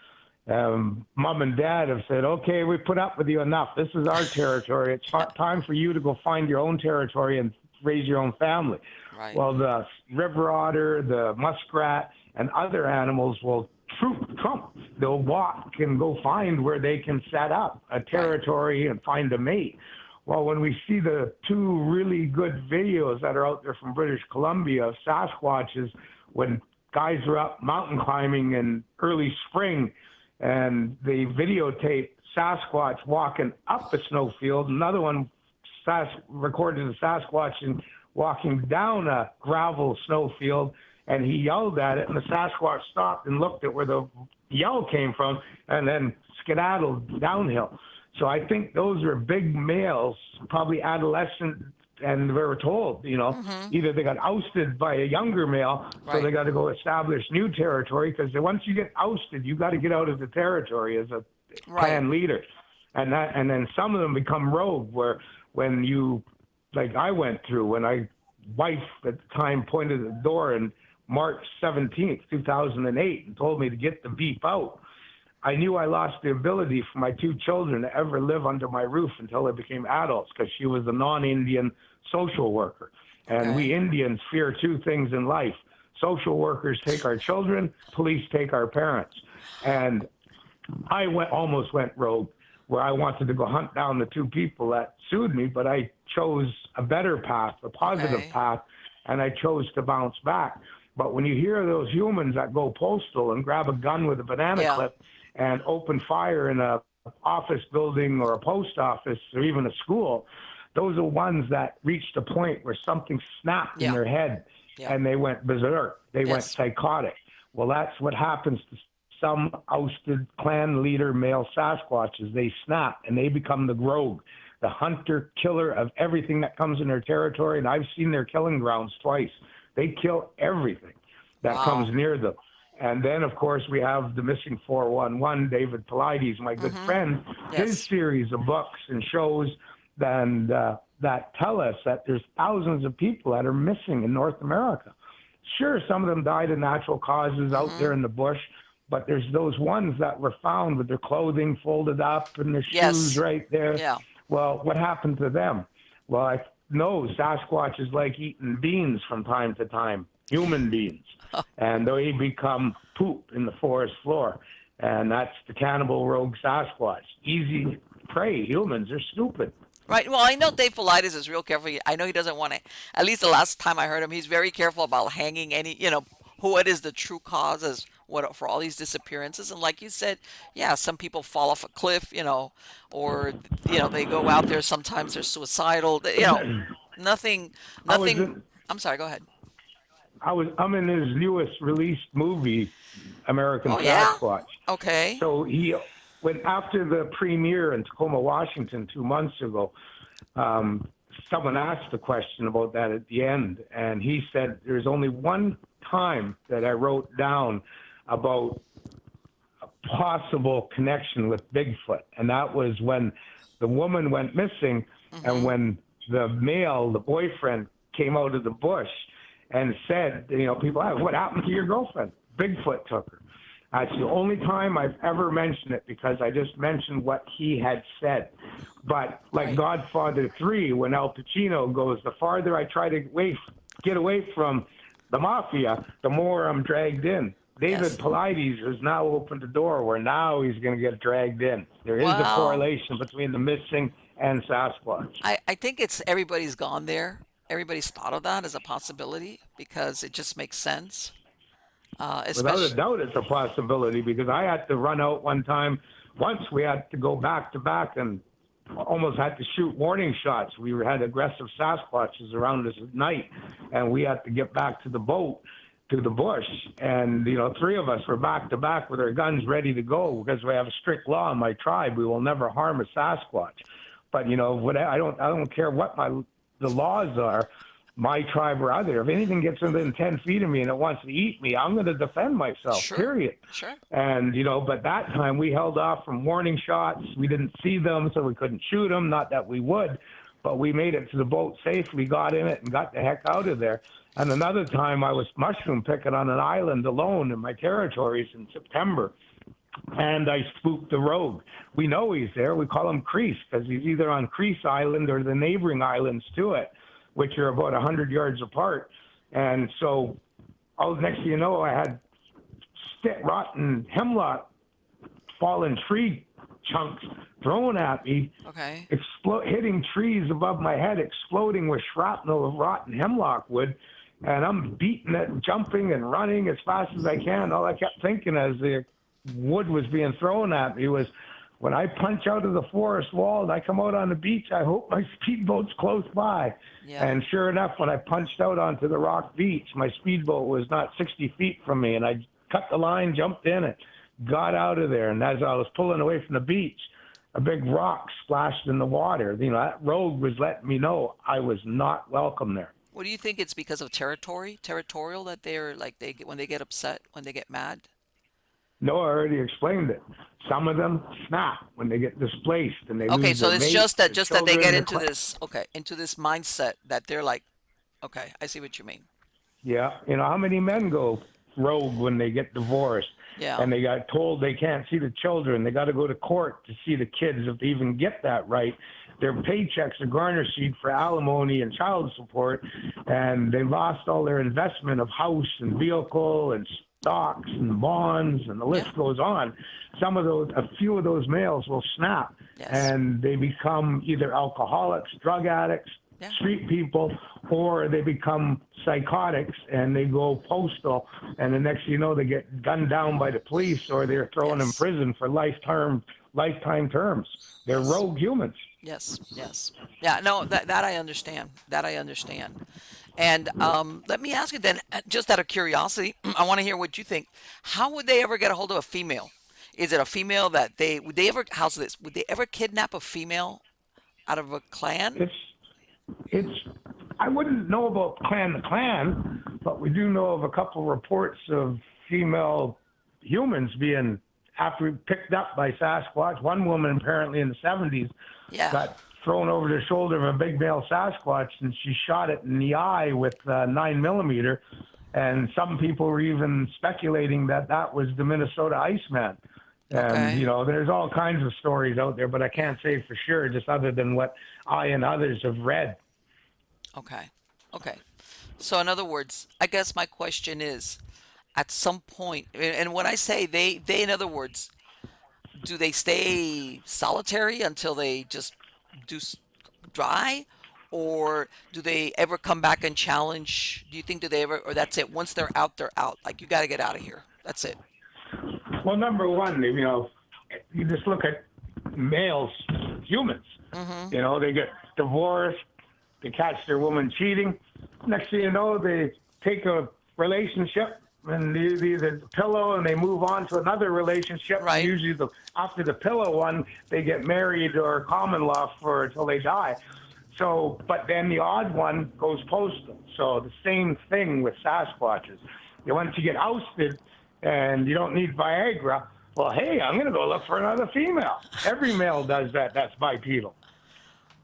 mom and dad have said, okay, we put up with you enough. This is our territory. It's time for you to go find your own territory and raise your own family. Right. Well, the river otter, the muskrat, and other animals will trump. They'll walk and go find where they can set up a Right. territory and find a mate. Well, when we see the two really good videos that are out there from British Columbia of Sasquatches, when guys are up mountain climbing in early spring and they videotape Sasquatch walking up a snowfield, another one recorded a Sasquatch walking down a gravel snowfield, and he yelled at it, and the Sasquatch stopped and looked at where the yell came from, and then skedaddled downhill. So I think those are big males, probably adolescent, and we were told, Mm-hmm. either they got ousted by a younger male, so they Right. got to go establish new territory, because once you get ousted, you got to get out of the territory as a Right. clan leader. And then some of them become rogue, where when you, like I went through, when I wife at the time pointed at the door in March 17th, 2008, and told me to get the beep out. I knew I lost the ability for my two children to ever live under my roof until they became adults, because she was a non-Indian social worker. And we Okay. Indians fear two things in life. Social workers take our children, police take our parents. And almost went rogue, where I wanted to go hunt down the two people that sued me, but I chose a better path, a positive Okay. path, and I chose to bounce back. But when you hear those humans that go postal and grab a gun with a banana Yeah. clip and open fire in a office building or a post office or even a school, those are ones that reached a point where something snapped in Yeah. their head Yeah. and they went berserk. They went Yes. psychotic. Well, that's what happens to some ousted clan leader male Sasquatches. They snap and they become the rogue, the hunter killer of everything that comes in their territory. And I've seen their killing grounds twice. They kill everything that comes Wow. near them. And then, of course, we have the missing 411, David Paulides, my good Mm-hmm. friend, his Yes. series of books and shows and that tell us that there's thousands of people that are missing in North America. Sure, some of them died of natural causes out Mm-hmm. there in the bush, but there's those ones that were found with their clothing folded up and their shoes Yes. right there. Yeah. Well, what happened to them? Well, I know Sasquatch is like eating beans from time to time, human beings, and they become poop in the forest floor. And that's the cannibal rogue Sasquatch. Easy prey. Humans are stupid. Right. Well, I know Dave Paulides is real careful. I know he doesn't want to. At least the last time I heard him, he's very careful about hanging any. What is the true cause as what for all these disappearances. And like you said, yeah, some people fall off a cliff, or they go out there. Sometimes they're suicidal. Nothing, I was nothing. in, I'm sorry, go ahead. I'm in his newest released movie, American Oh, yeah? Sasquatch. Okay. So he went after the premiere in Tacoma, Washington, 2 months ago. Um, Someone asked the question about that at the end, and he said there's only one time that I wrote down about a possible connection with Bigfoot, and that was when the woman went missing, and Mm-hmm. when the male, the boyfriend, came out of the bush and said, people ask, what happened to your girlfriend? Bigfoot took her. That's the only time I've ever mentioned it because I just mentioned what he had said. But like Right. Godfather 3, when Al Pacino goes, the farther I try to get away from the mafia, the more I'm dragged in. David Yes. Pilates has now opened the door where now he's going to get dragged in. There is a Well, correlation between the missing and Sasquatch. I think it's everybody's gone there. Everybody's thought of that as a possibility because it just makes sense. Without a Especially, doubt, it's a possibility because I had to run out one time. Once we had to go back to back and almost had to shoot warning shots. We had aggressive Sasquatches around us at night, and we had to get back to the boat, to the bush. And, three of us were back to back with our guns ready to go because we have a strict law in my tribe. We will never harm a Sasquatch. But, I don't care what the laws are, my tribe or other. If anything gets within 10 feet of me and it wants to eat me, I'm going to defend myself, sure, period. sure. And, but that time we held off from warning shots. We didn't see them, so we couldn't shoot them. Not that we would, but we made it to the boat safely, got in it, and got the heck out of there. And another time I was mushroom picking on an island alone in my territories in September, and I spooked the rogue. We know he's there. We call him Crease because he's either on Crease Island or the neighboring islands to it, which are about 100 yards apart. And so, next thing you know, I had rotten hemlock, fallen tree chunks thrown at me, Okay. hitting trees above my head, exploding with shrapnel of rotten hemlock wood. And I'm beating it, jumping and running as fast as I can. All I kept thinking as the wood was being thrown at me was, when I punch out of the forest wall and I come out on the beach, I hope my speedboat's close by. Yeah. And sure enough, when I punched out onto the rock beach, my speedboat was not 60 feet from me, and I cut the line, jumped in it, got out of there. And as I was pulling away from the beach, a big rock splashed in the water. That rogue was letting me know I was not welcome there. What do you think? It's because of territorial that they're like when they get upset, when they get mad. No, I already explained it. Some of them snap when they get displaced and they Okay, lose so their it's mate, their just that they children, get their into this into this mindset that they're like, okay, I see what you mean. Yeah, how many men go rogue when they get divorced Yeah. and they got told they can't see the children? They got to go to court to see the kids if they even get that right. Their paychecks are garnished for alimony and child support, and they lost all their investment of house and vehicle and stocks and bonds, and the Yeah. list goes on. A few of those males will snap, Yes. and they become either alcoholics, drug addicts, Yeah. street people, or they become psychotics and they go postal, and the next thing you know, they get gunned down by the police or they're thrown in Yes. prison for lifetime terms. They're Yes. rogue humans. Yes. Yes. Yeah. No, that I understand. That I understand. And let me ask you then, just out of curiosity, I want to hear what you think. How would they ever get a hold of a female? Is it a female that would they ever, how's this? Would they ever kidnap a female out of a clan? It's it's I wouldn't know about clan to clan, but we do know of a couple reports of female humans being after picked up by Sasquatch. One woman apparently in the 70s Yeah. got thrown over the shoulder of a big male Sasquatch, and she shot it in the eye with 9 millimeter. And some people were even speculating that that was the Minnesota Iceman. And Okay. there's all kinds of stories out there, but I can't say for sure, just other than what I and others have read. Okay. Okay. So in other words, I guess my question is, at some point, and when I say in other words, do they stay solitary until they just do dry, or do they ever come back and challenge? Do you think do they ever, or that's it? Once they're out, they're out. Like you got to get out of here. That's it. Well, number one, you just look at males, humans. Mm-hmm. They get divorced, They catch their woman cheating. Next thing you know, they take a relationship and the pillow, and they move on to another relationship. And Right. usually, after the pillow one, they get married or common law for until they die. So, but then the odd one goes postal. So the same thing with Sasquatches. Once you get ousted and you don't need Viagra, well, hey, I'm going to go look for another female. Every male does that. That's bipedal.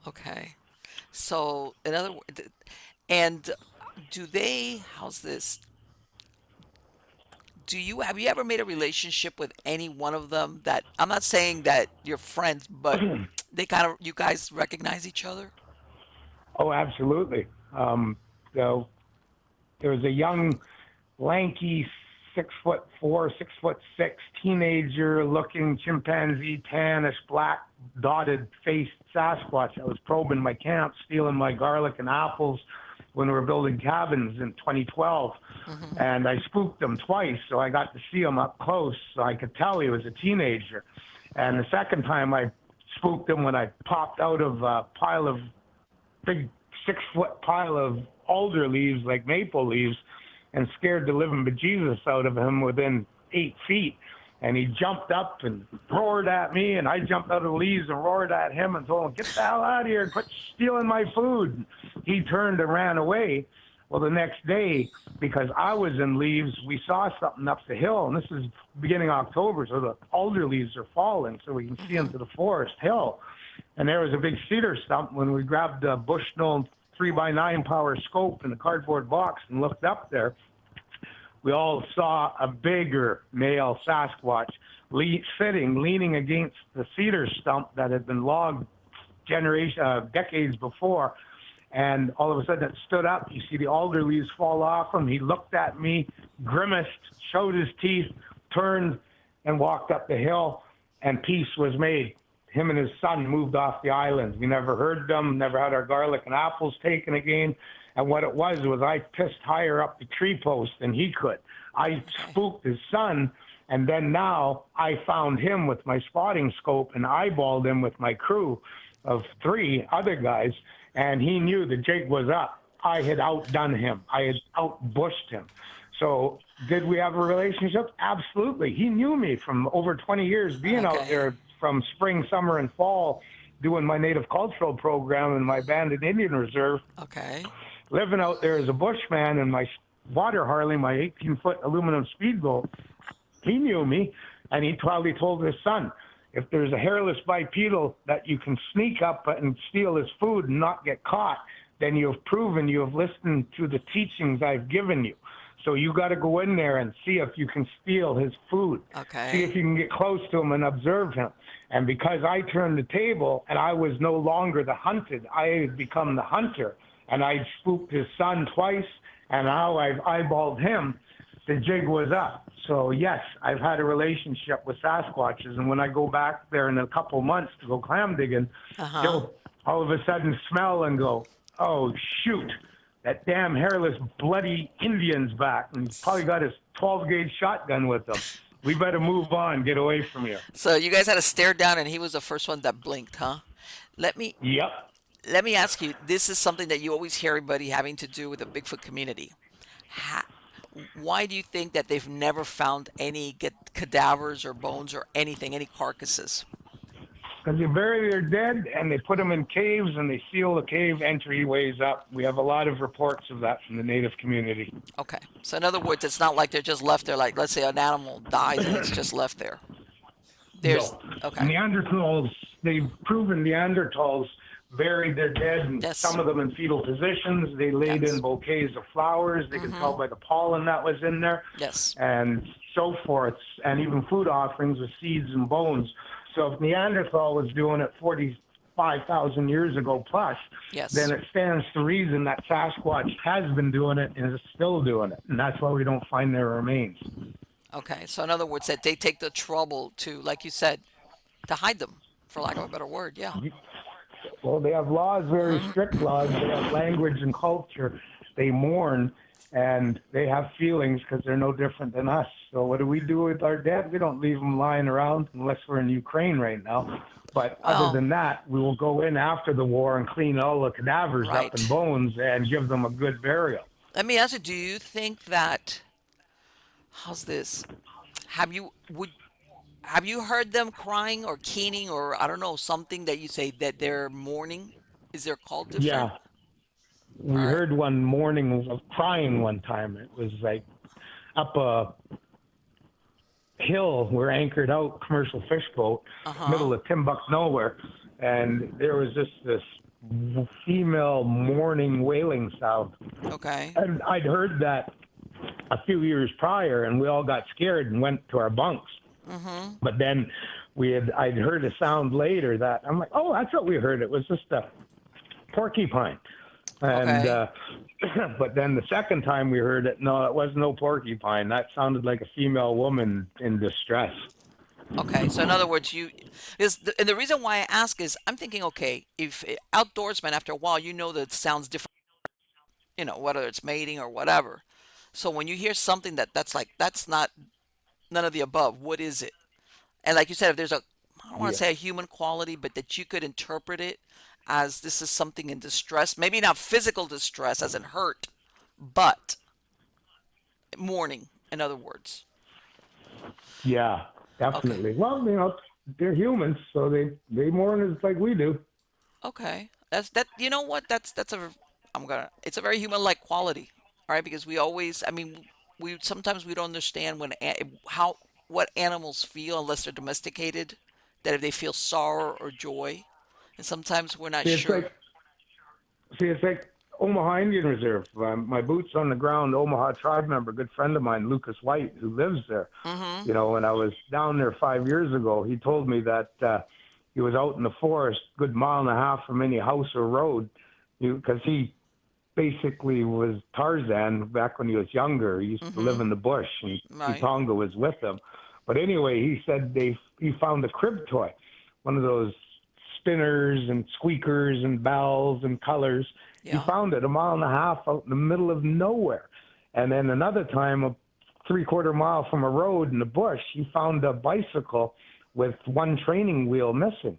Okay. So, in other words, and do they, how's this? Do you have you ever made a relationship with any one of them that I'm not saying that you're friends, but they kind of you guys recognize each other? Oh, absolutely. So there was a young, lanky, 6'4", 6'6" teenager looking chimpanzee, tannish, black, dotted faced Sasquatch that was probing my camp, stealing my garlic and apples when we were building cabins in 2012. Hmm. And I spooked him twice, so I got to see him up close, so I could tell he was a teenager. And the second time I spooked him when I popped out of a pile of big 6 foot pile of alder leaves, like maple leaves, and scared the living bejesus out of him within 8 feet. And he jumped up and roared at me, and I jumped out of the leaves and roared at him and told him, "Get the hell out of here and quit stealing my food." He turned and ran away. Well, the next day, because I was in leaves, we saw something up the hill, and this is beginning of October, so the alder leaves are falling, so we can see Hmm. into the forest hill. And there was a big cedar stump. When we grabbed a Bushnell 3x9 power scope in a cardboard box and looked up there, we all saw a bigger male Sasquatch leaning against the cedar stump that had been logged decades before. And all of a sudden it stood up. You see the alder leaves fall off him. He looked at me, grimaced, showed his teeth, turned, and walked up the hill, and peace was made. Him and his son moved off the island. We never heard them, never had our garlic and apples taken again. And what it was I pissed higher up the tree post than he could. I Okay. spooked his son, and then now I found him with my spotting scope and eyeballed him with my crew of 3 other guys, and he knew the jig was up. I had outdone him. I had outbushed him. So did we have a relationship? Absolutely. He knew me from over 20 years being out Okay. there from spring, summer, and fall doing my native cultural program in my abandoned Indian reserve, Okay. living out there as a bushman in my water Harley, my 18-foot aluminum speedboat. He knew me, and he probably told his son, if there's a hairless bipedal that you can sneak up and steal his food and not get caught, then you have proven you have listened to the teachings I've given you. So you got to go in there and see if you can steal his food. See if Okay. you can get close to him and observe him. And because I turned the table and I was no longer the hunted, I had become the hunter. And I spooked his son twice, and now I've eyeballed him. The jig was up. So yes, I've had a relationship with Sasquatches, and when I go back there in a couple months to go clam digging, Uh-huh. he'll all of a sudden smell and go, "Oh shoot, that damn hairless bloody Indian's back," and he's probably got his 12 gauge shotgun with him. We better move on, get away from here. So you guys had to stare down and he was the first one that blinked, huh? Let me Yep. let me ask you, this is something that you always hear everybody having to do with the Bigfoot community. Ha, why do you think that they've never found any cadavers or bones or anything, any carcasses? Because they bury their dead and they put them in caves and they seal the cave entryways up. We have a lot of reports of that from the native community. Okay. So in other words, it's not like they're just left there like let's say an animal dies and it's just left there. There's No. okay. Neanderthals, they've proven Neanderthals buried their dead, and Yes. some of them in fetal positions. They laid in Yes. bouquets of flowers. They can tell Mhm. by the pollen that was in there, Yes. and so forth, and even food offerings with seeds and bones. So if Neanderthal was doing it 45,000 years ago plus, then Yes. it stands to reason that Sasquatch has been doing it and is still doing it, and that's why we don't find their remains. Okay. So in other words, that they take the trouble to, like you said, to hide them, for lack of a better word. Yeah. Well, they have laws, very strict laws. They have language and culture. They mourn. and they have feelings because they're no different than us. So what do we do with our dead? We don't leave them lying around unless we're in Ukraine right now. But other Well, than that, we will go in after the war and clean all the cadavers up and right. bones and give them a good burial. Let me ask you, do you think that, how's this? Have you would have you heard them crying or keening or I don't know, something that you say that they're mourning? Is their call different? Yeah, All we right. heard one morning of crying one time. It was like up a hill. We're anchored out, commercial fish boat, Uh-huh. middle of Timbuk nowhere, and there was just this female mourning wailing sound. Okay. And I'd heard that a few years prior, and we all got scared and went to our bunks. Mm-hmm. But then I'd heard a sound later that I'm like, oh, that's what we heard. It was just a porcupine. And Okay. but then the second time we heard it, no, it was no porcupine. That sounded like a female woman in distress. Okay. So in other words, and the reason why I ask is I'm thinking, okay, if outdoorsman after a while, you know that it sounds different, whether it's mating or whatever. So when you hear something that's like that's not none of the above, what is it? And like you said, if there's I don't want to Yeah, say a human quality, but that you could interpret it as this is something in distress, maybe not physical distress as in hurt, but mourning, in other words. yeah, Okay. definitely. Well, they're humans, so they mourn as like we do. Okay. You know what? It's a very human-like quality, right? Because we always, I mean, we sometimes we don't understand what animals feel unless they're domesticated, that if they feel sorrow or joy. And sometimes we're not See, it's sure. like See, it's like Omaha Indian Reserve. My boots on the ground, Omaha tribe member, good friend of mine, Lucas White, who lives there. Mm-hmm. You know, when I was down there 5 years ago, he told me that he was out in the forest, good mile and a half from any house or road, because he basically was Tarzan back when he was younger. He used to live Mm-hmm. in the bush, and Right. Tonga was with him. But anyway, he said he found a crib toy, one of those spinners and squeakers and bells and colors. He Yeah. found it a mile and a half out in the middle of nowhere. And then another time, a 3/4 mile from a road in the bush, he found a bicycle with one training wheel missing.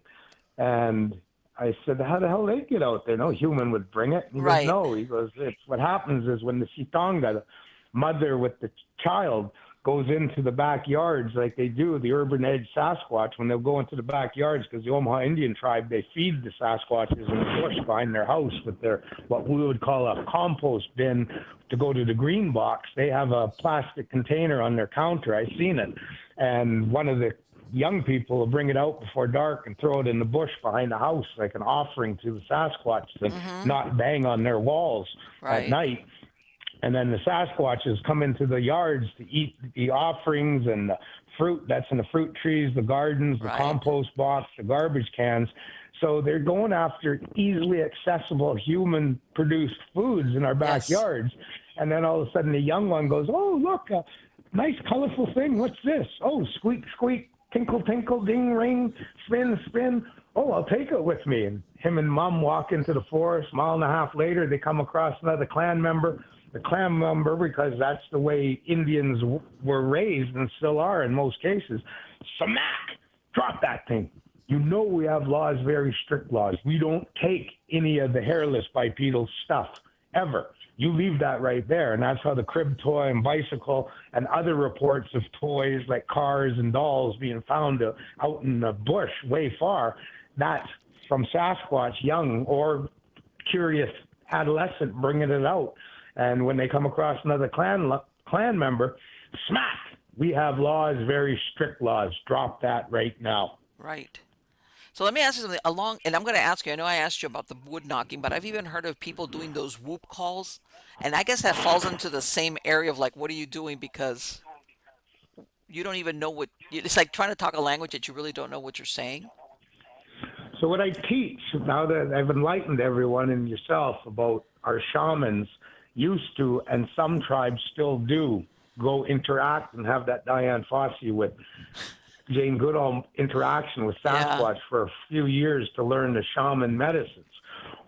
And I said, how the hell they get out there? No human would bring it. And he goes, Right. no. He goes, it's what happens is when the Sitonga, the mother with the child, goes into the backyards like they do the urban edge Sasquatch when they'll go into the backyards because the Omaha Indian tribe they feed the Sasquatches in the bush behind their house with their what we would call a compost bin to go to the green box. They have a plastic container on their counter. I seen it, and one of the young people will bring it out before dark and throw it in the bush behind the house like an offering to the Sasquatch and Mm-hmm. not bang on their walls at Right. night. And then the Sasquatches come into the yards to eat the offerings and the fruit that's in the fruit trees, the gardens, the Right. compost box, the garbage cans. So they're going after easily accessible human produced foods in our Yes. backyards. And then all of a sudden the young one goes, oh, look, a nice colorful thing. What's this? Oh, squeak, squeak, tinkle, tinkle, ding, ring, spin, spin. Oh, I'll take it with me. And him and mom walk into the forest. Mile and a half later, they come across another clan member. The clan member, because that's the way Indians were raised and still are in most cases. Smack! Drop that thing. You know we have laws, very strict laws. We don't take any of the hairless bipedal stuff ever. You leave that right there. And that's how the crib toy and bicycle and other reports of toys like cars and dolls being found out in the bush way far, that's from Sasquatch, young or curious adolescent bringing it out. And when they come across another clan member, smack! We have laws, very strict laws. Drop that right now. Right. So let me ask you something and I'm going to ask you, I know I asked you about the wood knocking, but I've even heard of people doing those whoop calls. And I guess that falls into the same area of like, what are you doing? Because you don't even know it's like trying to talk a language that you really don't know what you're saying. So what I teach now that I've enlightened everyone and yourself about our shamans used to, and some tribes still do, go interact and have that Diane Fossey with Jane Goodall interaction with Yeah. Sasquatch for a few years to learn the shaman medicines.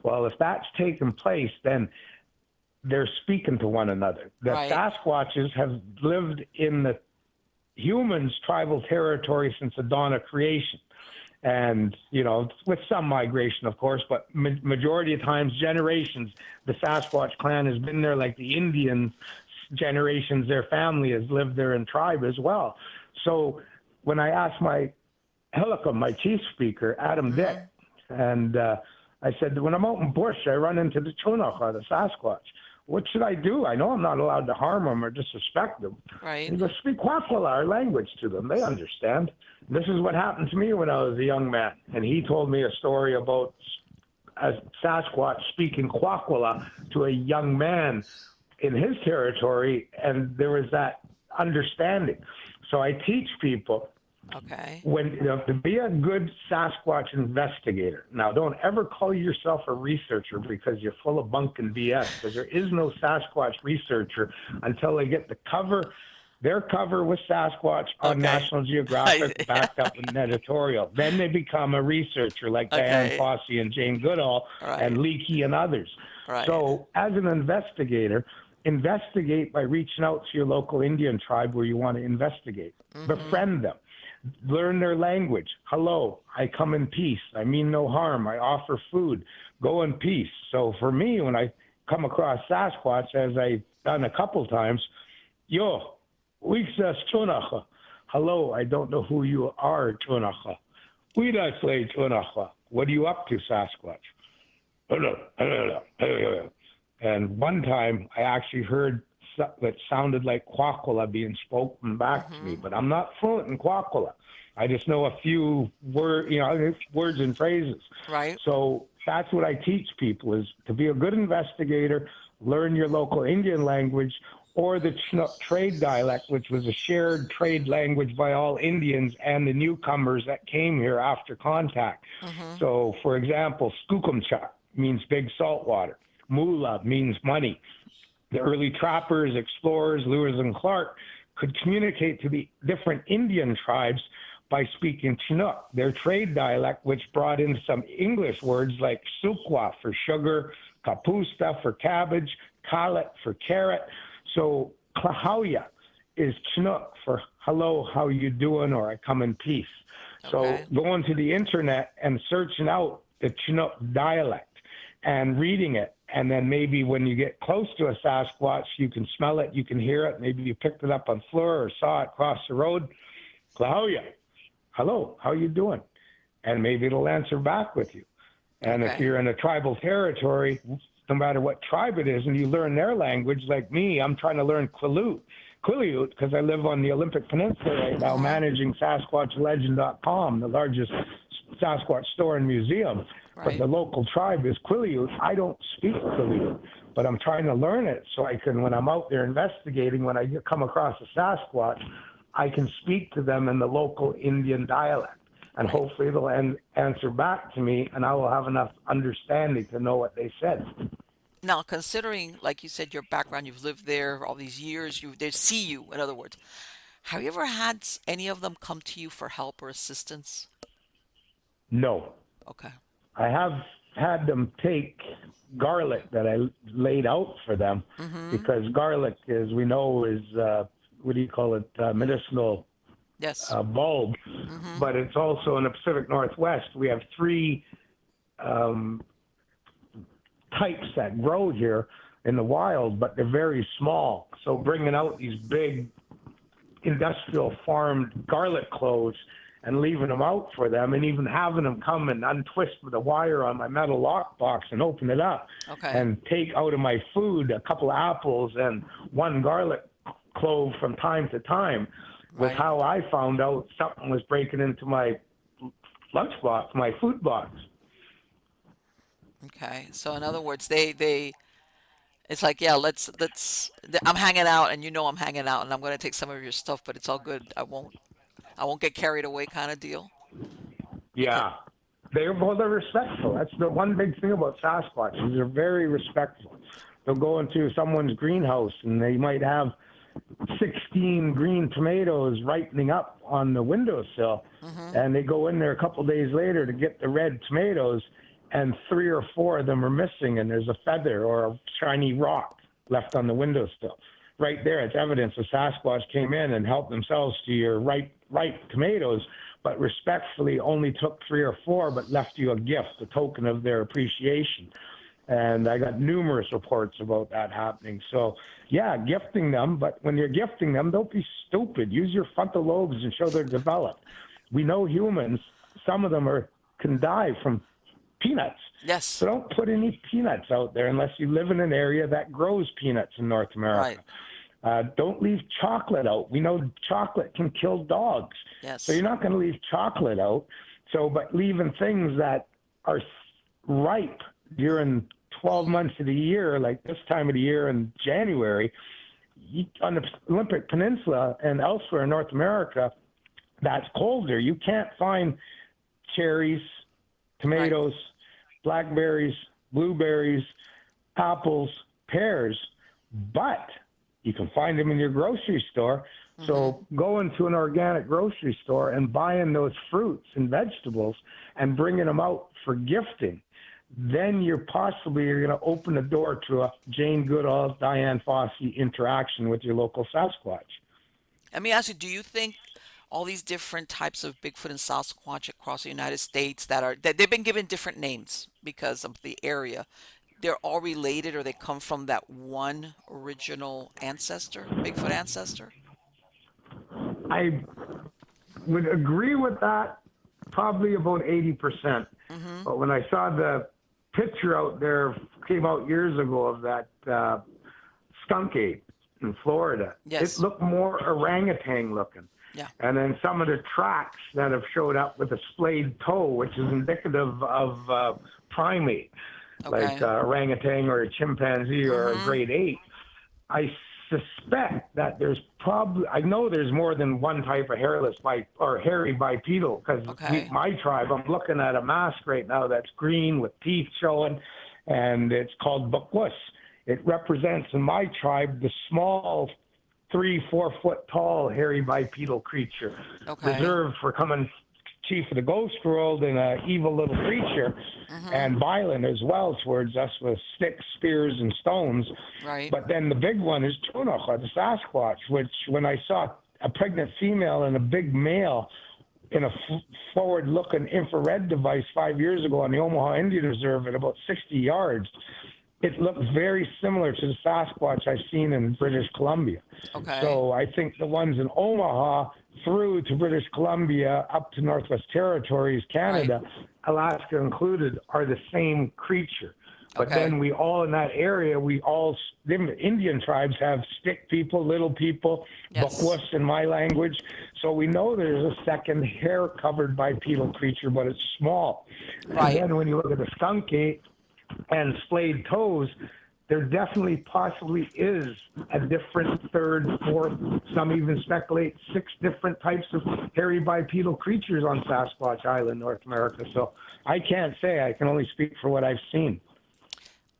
Well, if that's taken place, then they're speaking to one another. The Right. Sasquatches have lived in the humans' tribal territory since the dawn of creation. And, with some migration, of course, but majority of times, generations, the Sasquatch clan has been there like the Indians, generations, their family has lived there in tribe as well. So when I asked my Helicum, my chief speaker, Adam Dick, Mm-hmm. and I said, when I'm out in bush, I run into the Chunach or the Sasquatch. What should I do? I know I'm not allowed to harm them or disrespect them. Right. And he goes, speak Kwakwala, our language to them. They understand. This is what happened to me when I was a young man. And he told me a story about a Sasquatch speaking Kwakwala to a young man in his territory, and there was that understanding. So I teach people Okay. to be a good Sasquatch investigator. Now, don't ever call yourself a researcher because you're full of bunk and BS. Because there is no Sasquatch researcher until they get their cover with Sasquatch on Okay. National I, Geographic, backed up in an editorial. Then they become a researcher like Diane okay. Fossey and Jane Goodall and Right. Leakey and others. Right. So, as an investigator, investigate by reaching out to your local Indian tribe where you want to investigate. Mm-hmm. Befriend them. Learn their language. Hello, I come in peace. I mean no harm. I offer food. Go in peace. So for me, when I come across Sasquatch, as I've done a couple times, yo, Wixas Chunacha. Hello, I don't know who you are, Chunacha. Weedaslay Chunacha. What are you up to, Sasquatch? And one time I actually heard that sounded like Kwakwala being spoken back to me, Mm-hmm. but I'm not fluent in Kwakwala. I just know a few words and phrases. Right. So that's what I teach people is to be a good investigator, learn your local Indian language or the Chinook trade dialect, which was a shared trade language by all Indians and the newcomers that came here after contact. Mm-hmm. So, for example, Skookumchuck means big saltwater. Moolah means money. The early trappers, explorers, Lewis and Clark could communicate to the different Indian tribes by speaking Chinook, their trade dialect, which brought in some English words like sukwa for sugar, kapusta for cabbage, kalet for carrot. So Klahauya is Chinook for hello, how you doing, or I come in peace. So Okay. going to the internet and searching out the Chinook dialect and reading it. And then maybe when you get close to a Sasquatch, you can smell it, you can hear it. Maybe you picked it up on floor or saw it cross the road. Claudia, hello, how you doing? And maybe it'll answer back with you. And if Okay. you're in a tribal territory, no matter what tribe it is, and you learn their language, like me, I'm trying to learn Quileute, because I live on the Olympic Peninsula right now, Mm-hmm. managing SasquatchLegend.com, the largest Sasquatch store and museum. But Right. the local tribe is Quileute. I don't speak Quileute, but I'm trying to learn it so I can, when I'm out there investigating, when I come across a Sasquatch, I can speak to them in the local Indian dialect. And Right. hopefully they'll answer back to me, and I will have enough understanding to know what they said. Now, considering, like you said, your background, you've lived there all these years, they see you, in other words. Have you ever had any of them come to you for help or assistance? No. Okay. I have had them take garlic that I laid out for them Mm-hmm. because garlic, as we know, is what do you call it? Medicinal Yes. bulb, Mm-hmm. but it's also in the Pacific Northwest. We have three um, types that grow here in the wild, but they're very small. So bringing out these big industrial farmed garlic cloves and leaving them out for them and even having them come and untwist the wire on my metal lockbox and open it up Okay. and take out of my food a couple of apples and one garlic clove from time to time was Right. how I found out something was breaking into my lunchbox, my food box. Okay. So in other words, it's like, yeah, I'm hanging out and I'm hanging out and I'm going to take some of your stuff, but it's all good. I won't get carried away kind of deal. Because Yeah. They're respectful. That's the one big thing about Sasquatches. They're very respectful. They'll go into someone's greenhouse and they might have 16 green tomatoes ripening up on the windowsill. mm-hmm. And they go in there a couple days later to get the red tomatoes, and three or four of them are missing, and there's a feather or a shiny rock. left on the windowsill. Right there, it's evidence the Sasquatch came in and helped themselves to your ripe tomatoes, but respectfully only took 3 or 4, but left you a gift, a token of their appreciation. And I got numerous reports about that happening. So, yeah, gifting them, but when you're gifting them, don't be stupid. Use your frontal lobes and show they're developed. We know humans, some of them can die from peanuts. Yes. So don't put any peanuts out there unless you live in an area that grows peanuts in North Right. America. Don't leave chocolate out. We know chocolate can kill dogs. So Yes. you're not going to leave chocolate out. So, but leaving things that are ripe during 12 months of the year, like this time of the year in January, on the Olympic Peninsula and elsewhere in North America, that's colder. You can't find cherries, Right. tomatoes, blackberries, blueberries, apples, pears, but you can find them in your grocery store. Mm-hmm. So go into an organic grocery store and buying those fruits and vegetables and bringing them out for gifting. Then you're going to open the door to a Jane Goodall, Diane Fossey interaction with your local Sasquatch. Let me ask you, do you think all these different types of Bigfoot and Sasquatch across the United States that they've been given different names because of the area, they're all related or they come from that one original ancestor, Bigfoot ancestor? I would agree with that probably about 80%. Mm-hmm. But when I saw the picture out there, came out years ago of that skunk ape in Florida, it Yes. looked more orangutan looking. Yeah. And then some of the tracks that have showed up with a splayed toe, which is indicative of primate, like Okay. orangutan or a chimpanzee or a Mm-hmm. great ape. I suspect that I know there's more than one type of hairy bipedal, because Okay. my tribe, I'm looking at a mask right now that's green with teeth showing, and it's called bukwus. It represents in my tribe the small 3-4 foot tall hairy bipedal creature, Okay. reserved for coming chief of the ghost world and an evil little creature, Mm-hmm. and violent as well towards us with sticks, spears, and stones. Right. But then the big one is Tunach, or the Sasquatch, which when I saw a pregnant female and a big male in a forward-looking infrared device 5 years ago on the Omaha Indian Reserve at about 60 yards, it looks very similar to the Sasquatch I've seen in British Columbia. Okay. So I think the ones in Omaha through to British Columbia up to Northwest Territories, Right. Canada, Alaska included, are the same creature. But Okay. then we all in that area, different Indian tribes have stick people, little people, Yes. bakwus in my language. So we know there's a second hair covered bipedal creature, but it's small. And Right. then when you look at the skunk ape and splayed toes, there definitely possibly is a different third, fourth, some even speculate 6 different types of hairy bipedal creatures on Sasquatch Island, North America. So I can't say. I can only speak for what I've seen.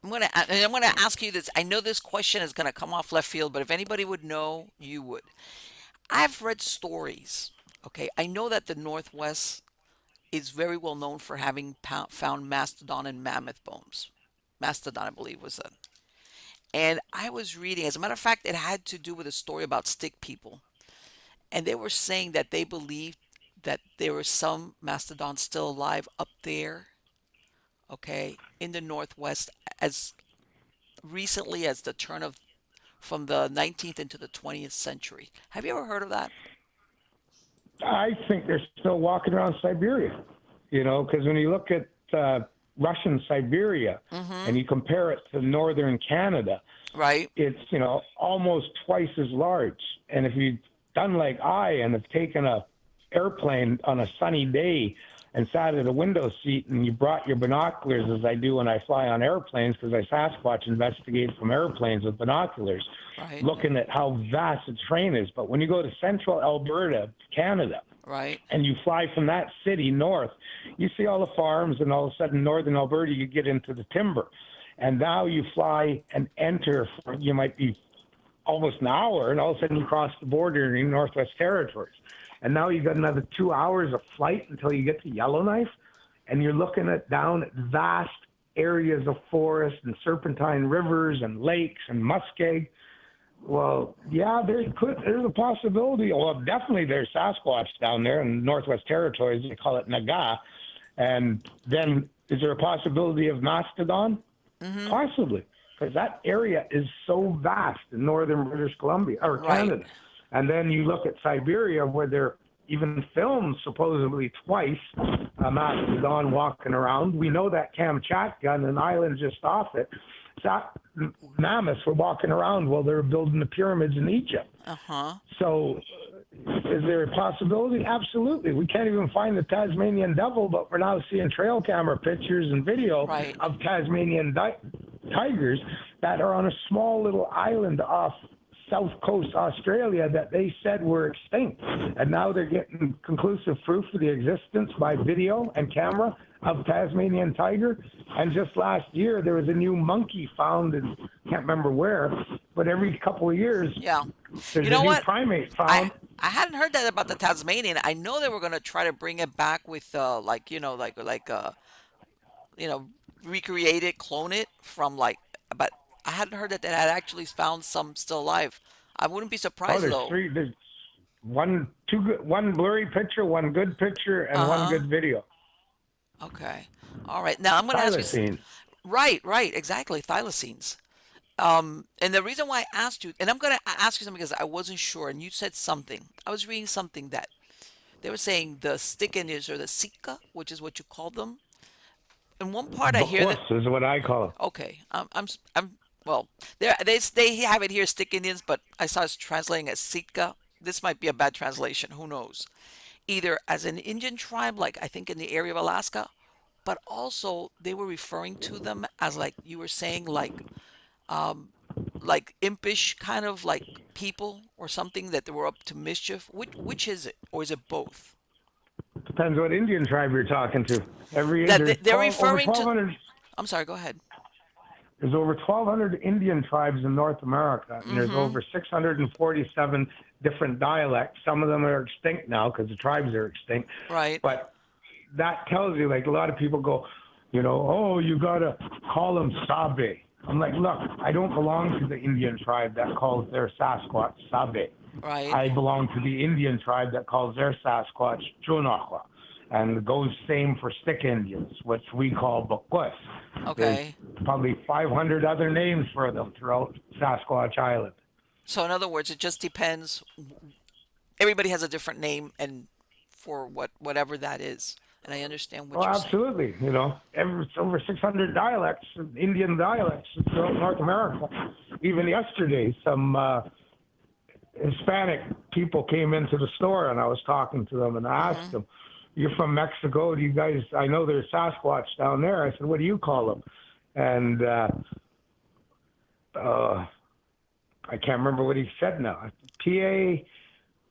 I'm gonna ask you this. I know this question is gonna come off left field, but if anybody would know, you would. I've read stories. Okay, I know that the Northwest is very well known for having found mastodon and mammoth bones. Mastodon, I believe, was it. And I was reading, as a matter of fact, it had to do with a story about stick people. And they were saying that they believed that there were some mastodons still alive up there, okay, in the Northwest as recently as the turn of from the 19th into the 20th century. Have you ever heard of that? I think they're still walking around Siberia, because when you look at Russian Siberia Mm-hmm. and you compare it to northern Canada, Right. it's, almost twice as large. And if you've done like I and have taken a airplane on a sunny day and sat at a window seat and you brought your binoculars, as I do when I fly on airplanes, because I Sasquatch investigate from airplanes with binoculars, Right. looking at how vast the terrain is. But when you go to central Alberta, Canada, Right. and you fly from that city north, you see all the farms, and all of a sudden, northern Alberta, you get into the timber. And now you fly and enter, you might be almost an hour, and all of a sudden you cross the border in Northwest Territories. And now you got another 2 hours of flight until you get to Yellowknife, and you're looking at down at vast areas of forest and serpentine rivers and lakes and muskeg. Well, yeah, there's a possibility. Well, definitely there's Sasquatch down there in Northwest Territories. They call it Naga. And then is there a possibility of mastodon? Mm-hmm. Possibly, because that area is so vast in northern British Columbia or Right. Canada. And then you look at Siberia, where they're even filmed supposedly twice a mastodon walking around. We know that Kamchatka and an island just off it, that mammoths were walking around while they were building the pyramids in Egypt. Uh-huh. So, is there a possibility? Absolutely. We can't even find the Tasmanian devil, but we're now seeing trail camera pictures and video Right. of Tasmanian tigers that are on a small little island off South Coast Australia that they said were extinct. And now they're getting conclusive proof of the existence by video and camera of Tasmanian tiger. And just last year, there was a new monkey found in, can't remember where, but every couple of years, Yeah. there's You a know new what? primate I found. I hadn't heard that about the Tasmanian. I know they were gonna try to bring it back with like you know recreate it, clone it from like, but I hadn't heard that they had actually found some still alive. I wouldn't be Oh, surprised there's though. three. There's one blurry picture, one good picture, and one Uh-huh. good video. Okay. All right. Now I'm gonna ask you. Thylacine. Right. Right. Exactly. Thylacines. And the reason why I asked you, and I'm gonna ask you something because I wasn't sure, and you said something. I was reading something that they were saying the stick Indians or the Sika, which is what you call them. In one part, I hear that. Bakwus is what I call it. Okay, I'm well. They have it here, stick Indians, but I saw it's translating as Sika. This might be a bad translation. Who knows? Either as an Indian tribe, like I think in the area of Alaska, but also they were referring to them as like you were saying, like impish kind of like people or something that they were up to mischief. Which is it, or is it both? Depends what Indian tribe you're talking to. That There's they're 12 over referring to. 1,200. I'm sorry. Go ahead. There's over 1,200 Indian tribes in North America, and there's Mm-hmm. over 647 different dialects. Some of them are extinct now because the tribes are extinct. Right. But that tells you, like a lot of people go, oh, you gotta call them Sabe. I'm like, look, I don't belong to the Indian tribe that calls their Sasquatch Sabe. Right. I belong to the Indian tribe that calls their Sasquatch Chunahua. And it goes same for stick Indians, which we call Bakwus. There's Okay. probably 500 other names for them throughout Sasquatch Island. So in other words, it just depends. Everybody has a different name and for whatever that is. And I understand Oh, what you're saying. absolutely. It's over 600 dialects, Indian dialects throughout North America. Even yesterday, some Hispanic people came into the store, and I was talking to them, and I asked Mm-hmm. them, "You're from Mexico? Do you guys? I know there's Sasquatch down there." I said, "What do you call them?" And uh, I can't remember what he said now. PA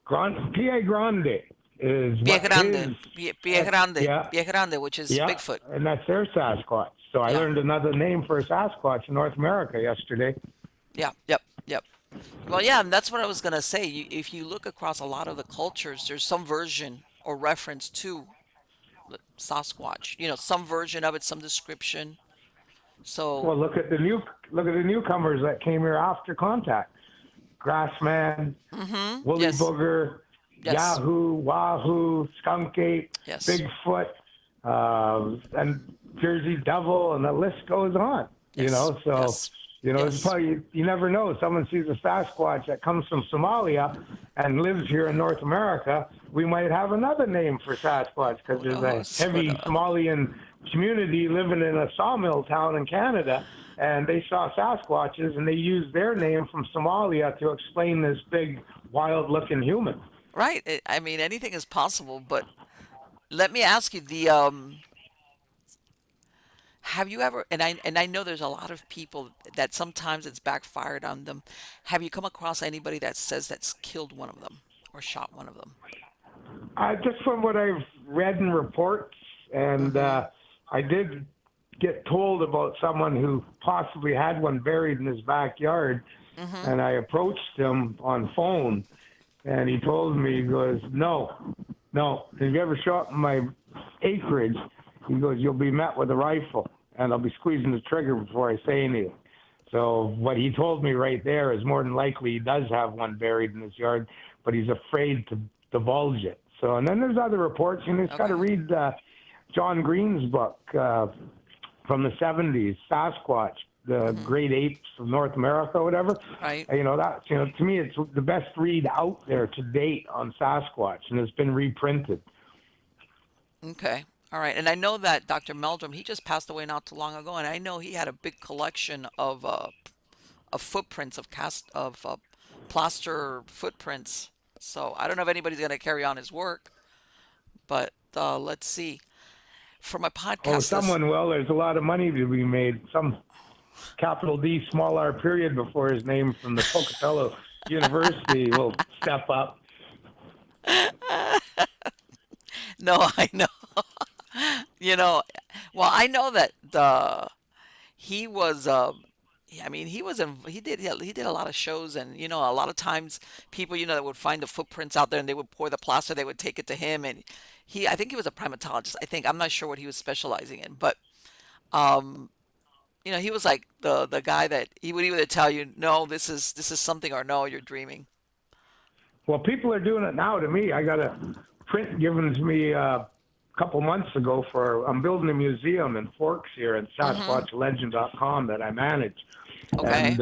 Grande is Pie what his. Grande, Pie Grande, Yeah, Pie Grande, which is yeah, Bigfoot. and that's their Sasquatch. So I Yeah, learned another name for a Sasquatch in North America yesterday. yeah, yep, yep. Well, yeah, and that's what I was gonna say. If you look across a lot of the cultures, there's some version or reference to Sasquatch. Some version of it, some description. So, Well, look at the newcomers that came here after contact. Grassman, mm-hmm. Woolly Yes, Booger, yes, Yahoo, Wahoo, Skunk Ape, yes, Bigfoot, and Jersey Devil, and the list goes on. yes, So yes, it's yes. probably you never know. Someone sees a Sasquatch that comes from Somalia and lives here in North America. We might have another name for Sasquatch because Who there's a knows? But heavy Somalian community living in a sawmill town in Canada, and they saw Sasquatches, and they used their name from Somalia to explain this big, wild-looking human. right. I mean, anything is possible. But let me ask you, the have you ever, and I know there's a lot of people that sometimes it's backfired on them. Have you come across anybody that says that's killed one of them or shot one of them? Just from what I've read in reports, and Mm-hmm. I did get told about someone who possibly had one buried in his backyard, Mm-hmm. and I approached him on phone, and he told me, he goes, no, no, if you ever show up in my acreage, he goes, you'll be met with a rifle. and I'll be squeezing the trigger before I say anything. So what he told me right there is more than likely he does have one buried in his yard, but he's afraid to divulge it. So, and then there's other reports. You just got to Okay. read John Green's book from the 70s, Sasquatch, the Mm-hmm. great apes of North America, whatever. Right. That's, to me, it's the best read out there to date on Sasquatch, and it's been reprinted. Okay. All right. And I know that Dr. Meldrum, he just passed away not too long ago, and I know he had a big collection of footprints of plaster footprints. So I don't know if anybody's going to carry on his work, but let's see. For my Oh, podcast, this someone will. There's a lot of money to be made. Some capital D, small r period before his name from the Pocatello University will step up. no, I know. You know, well, I know that he was I mean, he did a lot of shows, and a lot of times people that would find the footprints out there and they would pour the plaster, they would take it to him, and I think he was a primatologist. I'm not sure what he was specializing in, but um he was like the guy that he would either tell you, no, this is something, or no, you're dreaming. Well, people are doing it now to me. I got a print given to me a couple months ago I'm building a museum in Forks here at Mm-hmm. SasquatchLegend.com that I manage. Okay. And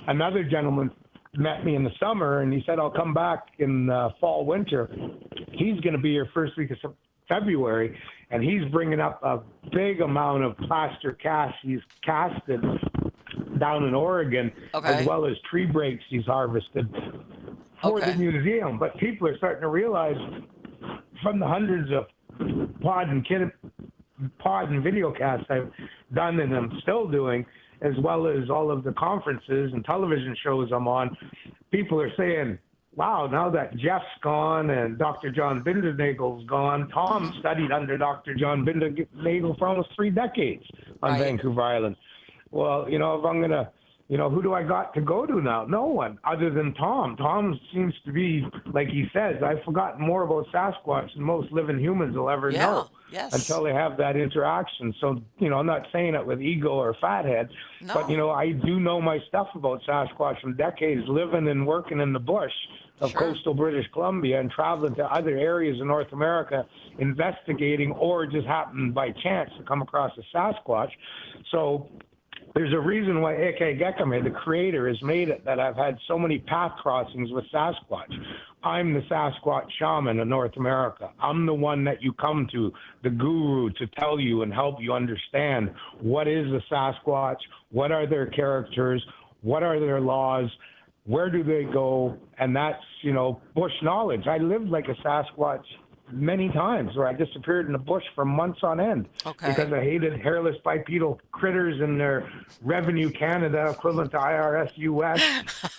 another gentleman met me in the summer, and he said, I'll come back in fall, winter. He's going to be here first week of February, and he's bringing up a big amount of plaster casts he's casted down in Oregon, as Okay. well as tree breaks he's harvested for the Okay. museum. But people are starting to realize from the hundreds of pod and video casts I've done and I'm still doing, as well as all of the conferences and television shows I'm on, people are saying, wow, now that Jeff's gone and Dr. John Bindernagel's gone, Tom Mm-hmm. studied under Dr. John Bindernagel for almost 3 decades on Right. Vancouver Island. Well, if I'm going to, who do I got to go to now? No one other than Tom. Tom seems to be, like he says, I've forgotten more about Sasquatch than most living humans will ever Yeah. know Yes. until they have that interaction. So, I'm not saying it with ego or fathead, but, No. I do know my stuff about Sasquatch from decades living and working in the bush of Sure. coastal British Columbia and traveling to other areas in North America, investigating, or just happened by chance to come across a Sasquatch. So there's a reason why A.K. Gekame, the creator, has made it that I've had so many path crossings with Sasquatch. I'm the Sasquatch shaman of North America. I'm the one that you come to, the guru, to tell you and help you understand what is a Sasquatch, what are their characters, what are their laws, where do they go, and that's, bush knowledge. I lived like a Sasquatch many times where I disappeared in the bush for months on end Okay. because I hated hairless bipedal critters and their Revenue Canada equivalent to IRS US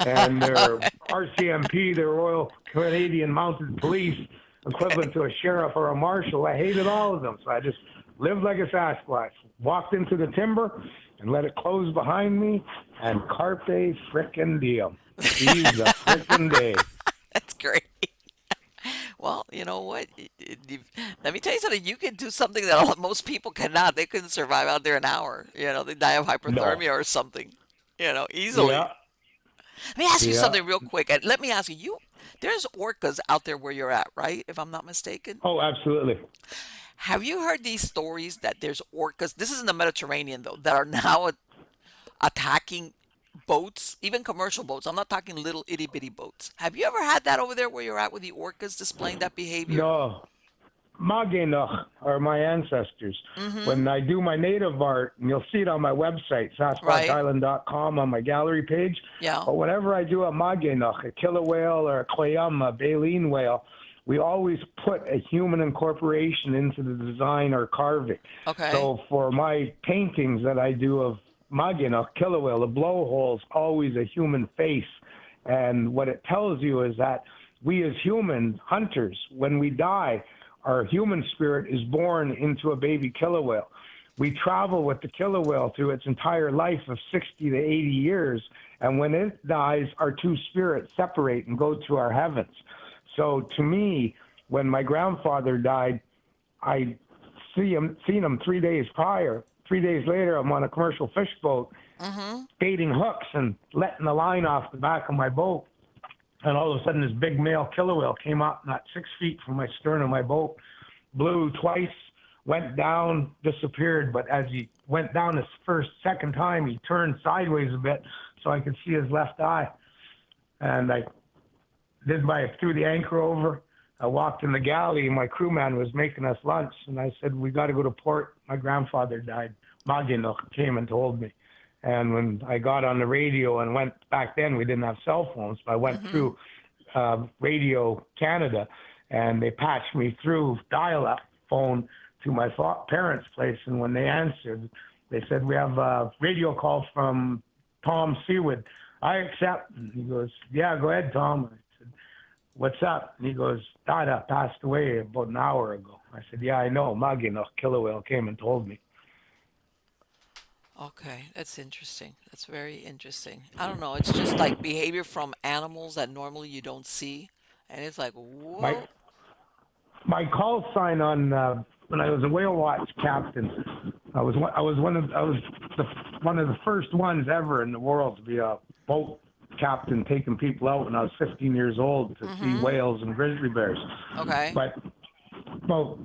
and their RCMP, their Royal Canadian Mounted Police equivalent to a sheriff or a marshal. I hated all of them. So I just lived like a Sasquatch, walked into the timber and let it close behind me, and carpe frickin' diem. Seize the frickin' day. That's great. Well, you know what? Let me tell you something. You can do something that most people cannot. They couldn't survive out there an hour. They die of No. hypothermia or something. Easily. Yeah. Let me ask you Yeah. something real quick. And let me ask you, there's orcas out there where you're at, right? If I'm not mistaken. Oh, absolutely. Have you heard these stories that there's orcas? This is in the Mediterranean, though, that are now attacking boats, even commercial boats. I'm not talking little itty bitty boats. Have you ever had that over there where you're at with the orcas displaying that behavior? No. Magenoch are my ancestors. Mm-hmm. When I do my native art, and you'll see it on my website, Right? SasquatchIsland.com, on my gallery page. Yeah. But whenever I do a Magenoch, a killer whale or a Clayum, a baleen whale, we always put a human incorporation into the design or carving. Okay. So for my paintings that I do of Magenoch, killer whale, the blowhole's always a human face. And what it tells you is that we as human hunters, when we die, our human spirit is born into a baby killer whale. We travel with the killer whale through its entire life of 60 to 80 years. And when it dies, our two spirits separate and go to our heavens. So to me, when my grandfather died, I seen him 3 days prior, 3 days later, I'm on a commercial fish boat, Mm-hmm. baiting hooks and letting the line off the back of my boat. And all of a sudden, this big male killer whale came up, not 6 feet from my stern of my boat, blew twice, went down, disappeared. But as he went down the second time, he turned sideways a bit so I could see his left eye. And I threw the anchor over. I walked in the galley, and my crewman was making us lunch. And I said, we got to go to port. My grandfather died. Magino came and told me. And when I got on the radio and went back then, we didn't have cell phones, but I went Mm-hmm. through Radio Canada, and they patched me through dial-up phone to my parents' place. And when they answered, they said, we have a radio call from Tom Sewid. I accept. And he goes, yeah, go ahead, Tom. I said, what's up? And he goes, Dada passed away about an hour ago. I said, yeah, I know. Magino, killer whale, came and told me. Okay, that's interesting. That's very interesting. I don't know. It's just like behavior from animals that normally you don't see, and it's like, My whoa. my call sign on when I was a whale watch captain, I was the, one of the first ones ever in the world to be a boat captain, taking people out when I was 15 years old to see Mm-hmm. whales and grizzly bears. Okay. But about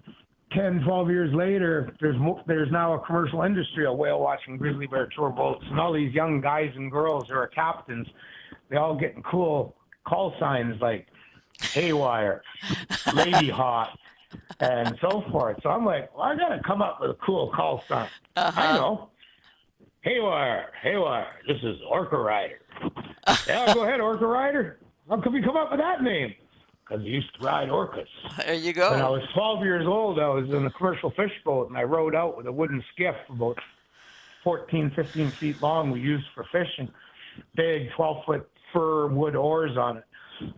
10, 12 years later, there's now a commercial industry of whale watching grizzly bear tour boats, and all these young guys and girls who are captains, they all getting cool call signs like Haywire, Lady Hawk, and so forth. So I'm like, well, I gotta come up with a cool call sign. I Uh-huh. know, Haywire, Haywire. This is Orca Rider. Yeah, go ahead, Orca Rider. How come you come up with that name? Because I used to ride orcas. There you When I go. was 12 years old, I was in a commercial fish boat, and I rowed out with a wooden skiff about 14, 15 feet long we used for fishing. Big 12-foot fir wood oars on it.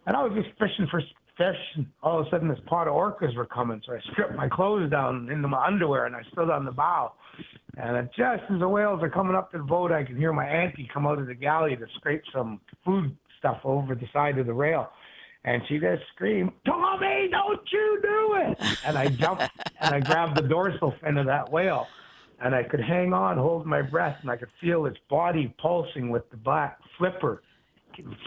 And I was just fishing for fish, and all of a sudden this pot of orcas were coming. So I stripped my clothes down into my underwear, and I stood on the bow. And just as the whales are coming up to the boat, I could hear my auntie come out of the galley to scrape some food stuff over the side of the rail. And she just screamed, Tommy, don't you do it! And I jumped and I grabbed the dorsal fin of that whale. And I could hang on, hold my breath, and I could feel its body pulsing with the black flipper,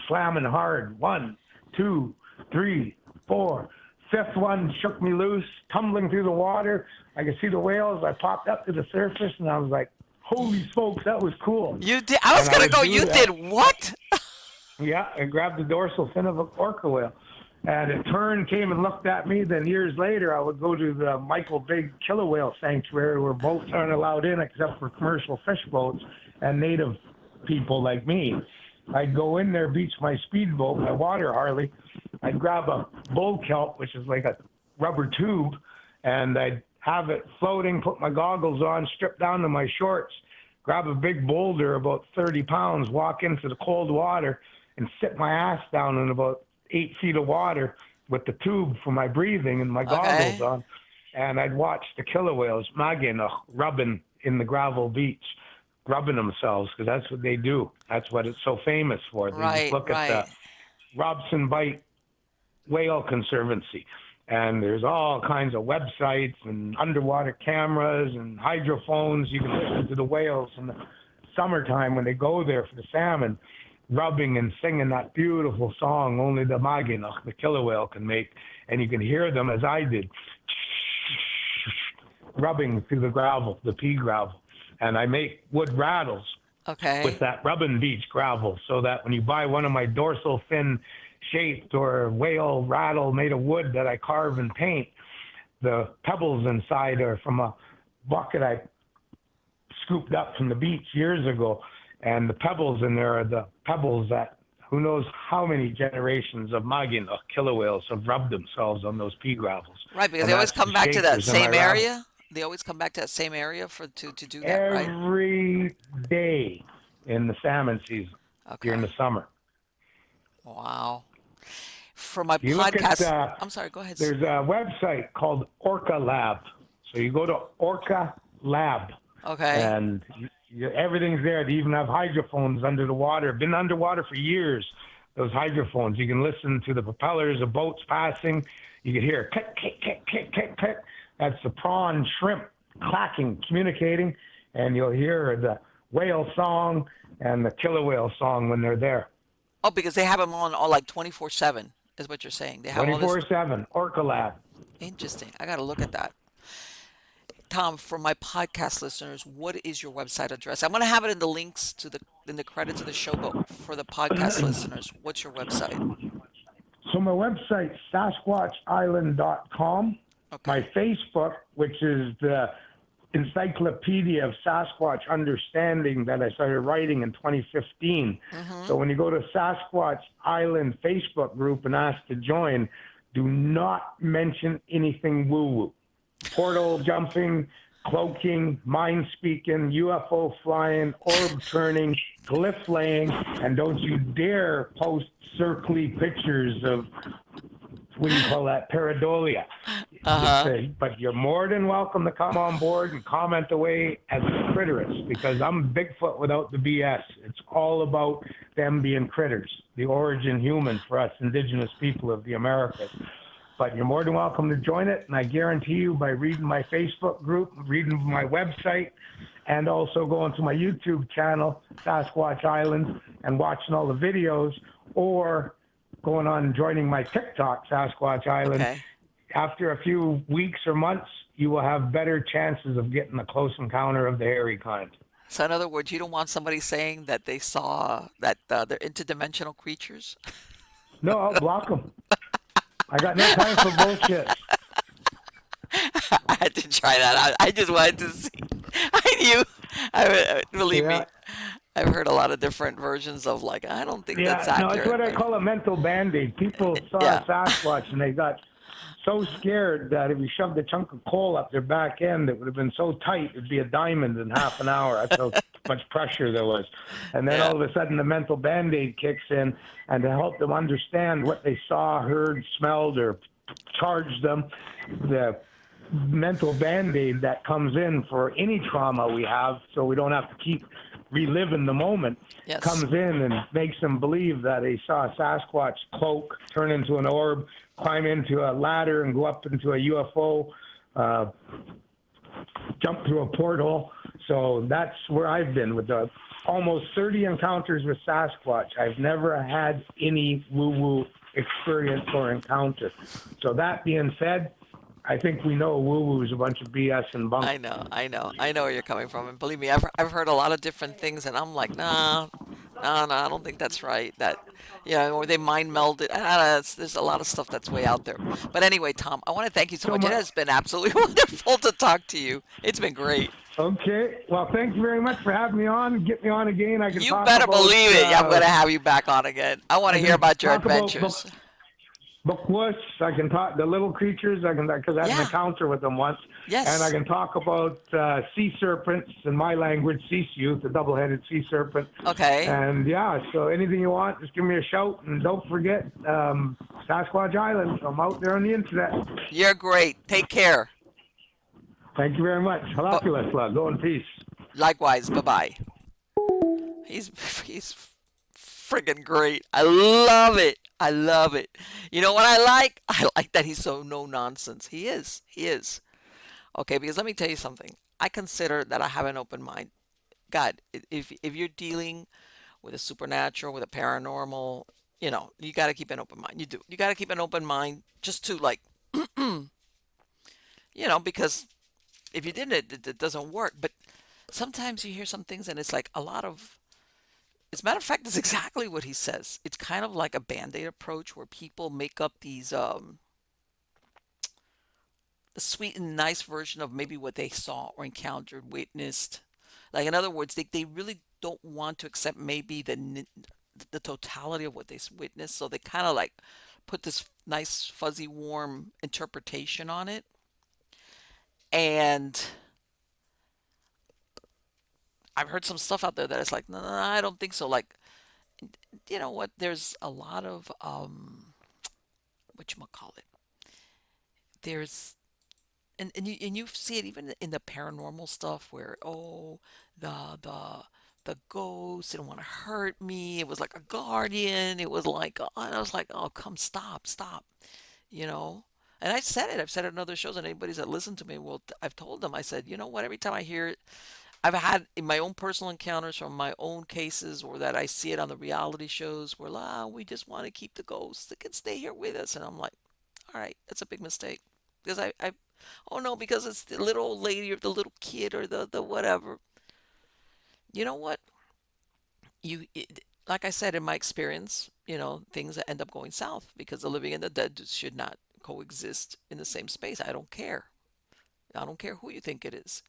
slamming hard. 1, 2, 3, 4. Fifth one shook me loose, tumbling through the water. I could see the whales. I popped up to the surface, and I was like, holy smokes, that was cool. You did. I was And I gonna would go. do You that. did what? Yeah, I grabbed the dorsal fin of an orca whale. And it turned, came and looked at me. Then years later, I would go to the Michael Big Killer Whale Sanctuary where boats aren't allowed in except for commercial fish boats and native people like me. I'd go in there, beach my speedboat, my water Harley. I'd grab a bull kelp, which is like a rubber tube, and I'd have it floating, put my goggles on, strip down to my shorts, grab a big boulder about 30 pounds, walk into the cold water, and sit my ass down in about 8 feet of water with the tube for my breathing and my goggles Okay. on. And I'd watch the killer whales, magin, rubbing in the gravel beach, rubbing themselves, because that's what they do. That's what it's so famous for. They just Right. look at the Right. Robson Bight Whale Conservancy. And there's all kinds of websites and underwater cameras and hydrophones. You can listen to the whales in the summertime when they go there for the salmon, rubbing and singing that beautiful song only the magina, the killer whale, can make. And you can hear them, as I did, rubbing through the gravel, the pea gravel. And I make wood rattles with Okay. that rubbing beach gravel, so that when you buy one of my dorsal fin shaped or whale rattle made of wood that I carve and paint, the pebbles inside are from a bucket I scooped up from the beach years ago. And the pebbles in there are the pebbles that who knows how many generations of magin, or killer whales, have rubbed themselves on those pea gravels. Right. Because And they always that's the come back to that shapers in my same rattle. area. They always come back to that same area for to do that. Right. Every day in the salmon season during Okay. the summer. Wow. For my If you look at, podcast. I'm sorry. Go ahead. there's a website called Orca Lab. So you go to Orca Lab, Okay. and everything's there. They even have hydrophones under the water. Been underwater for years. Those hydrophones. You can listen to the propellers of boats passing. You can hear click, click, click, click, click, click. That's the prawn, shrimp clacking, communicating. and you'll hear the whale song and the killer whale song when they're there. Oh, because they have them on all like 24/7 is what you're saying. They have all this. 24/7, Orca Lab. Interesting. I got to look at that. Tom, for my podcast listeners, what is your website address? I'm going to have it in the links to the in the credits of the show, but for the podcast listeners, what's your website? So my website, sasquatchisland.com. My Okay. Facebook, which is the Encyclopedia of Sasquatch Understanding that I started writing in 2015. Mm-hmm. So when you go to Sasquatch Island Facebook group and ask to join, do not mention anything woo-woo. Portal jumping, cloaking, mind speaking, UFO flying, orb turning, glyph laying, and don't you dare post circly pictures of, what do you call that, pareidolia. Uh-huh. But you're more than welcome to come on board and comment away as a critterist, because I'm Bigfoot without the BS. It's all about them being critters, the origin humans for us indigenous people of the Americas. But you're more than welcome to join it, and I guarantee you, by reading my Facebook group, reading my website, and also going to my YouTube channel, Sasquatch Island, and watching all the videos, or going on and joining my TikTok, Sasquatch Island, Okay. after a few weeks or months, you will have better chances of getting a close encounter of the hairy kind. So in other words, you don't want somebody saying that they saw that they're interdimensional creatures. No, I'll block them. I got no time for bullshit. I had to try that out. I just wanted to see. I knew. Believe Yeah, me, I've heard a lot of different versions of like, I don't think that's yeah. No, it's accurate, what I but call a mental band-aid. People saw a yeah, Sasquatch and they got so scared that if you shoved a chunk of coal up their back end, it would have been so tight it'd be a diamond in half an hour. That's how much pressure there was. And then yeah. all of a sudden the mental band-aid kicks in, and to help them understand what they saw, heard, smelled, or charged them, the mental band-aid that comes in for any trauma we have, so we don't have to keep reliving the moment, Yes. comes in and makes them believe that they saw a Sasquatch cloak turn into an orb, climb into a ladder and go up into a UFO, uh, jump through a portal. So that's where I've been with the almost 30 encounters with Sasquatch. I've never had any woo-woo experience or encounter. So that being said, I think we know woo-woo is a bunch of BS and bunk. I know where you're coming from, and believe me, I've heard a lot of different things, and I'm like, nah, nah, nah, I don't think that's right. That, or they mind melded. There's a lot of stuff that's way out there. But anyway, Tom, I want to thank you so So much. It my, has been absolutely wonderful to talk to you. It's been great. okay, well, thank you very much for having me on. Get me on again. I can You talk better about believe it. I'm gonna have you back on again. I want I to hear can about your talk about adventures. bookwuss. I can talk the little creatures. I can, because I had an Yeah. encounter with them once, and I Yes. can talk about sea serpents in my language, sea youth, a double-headed sea serpent. Okay. And yeah, so anything you want, just give me a shout, and don't forget Sasquatch Island. I'm out there on the internet. You're great. Take care. Thank you very much. But Halakulus, go in peace. likewise. Bye bye. He's he's friggin' great. I love it. I love it. You know what I like? I like that he's so no nonsense. He is. He is. Okay, because let me tell you something. I consider that I have an open mind. God, if you're dealing with a supernatural, with a paranormal, you got to keep an open mind. You do. You got to keep an open mind just to like, because if you didn't, it doesn't work. But sometimes you hear some things and it's like a lot of, as a matter of fact, it's exactly what he says. It's kind of like a band-aid approach where people make up these a sweet and nice version of maybe what they saw or encountered, witnessed. Like in other words, they really don't want to accept maybe the totality of what they witnessed, so they kind of like put this nice fuzzy warm interpretation on it. And I've heard some stuff out there that it's like, no, no, no, I don't think so. Like, you know what? There's a lot of what you call it. There's and you see it even in the paranormal stuff where the ghost didn't want to hurt me. It was like a guardian. It was like I was like, oh, come, stop, you know. And I've said it in other shows, and anybody that listened to me, well, I've told them, I said, you know what? Every time I hear it, I've had in my own personal encounters from my own cases, or that I see it on the reality shows where we just want to keep the ghosts that can stay here with us, and I'm like, all right, that's a big mistake because oh no, because it's the little old lady or the little kid or the whatever. You know what? Like I said, in my experience, things that end up going south because the living and the dead should not coexist in the same space. I don't care. I don't care who you think it is.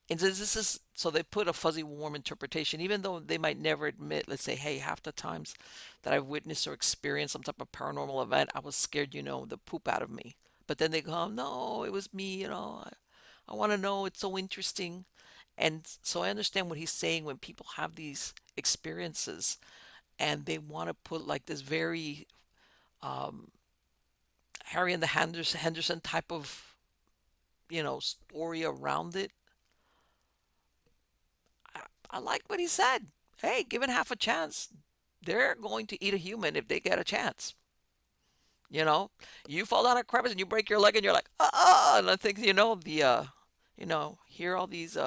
And this is so they put a fuzzy, warm interpretation, even though they might never admit. Let's say, hey, half the times that I've witnessed or experienced some type of paranormal event, I was scared, the poop out of me. But then they go, no, it was me. I want to know. It's so interesting. And so I understand what he's saying when people have these experiences and they want to put like this very Harry and the Henderson type of story around it. I like what he said. Hey, given half a chance, they're going to eat a human if they get a chance. You know, you fall down a crevice and you break your leg and you're like, and I think hear all these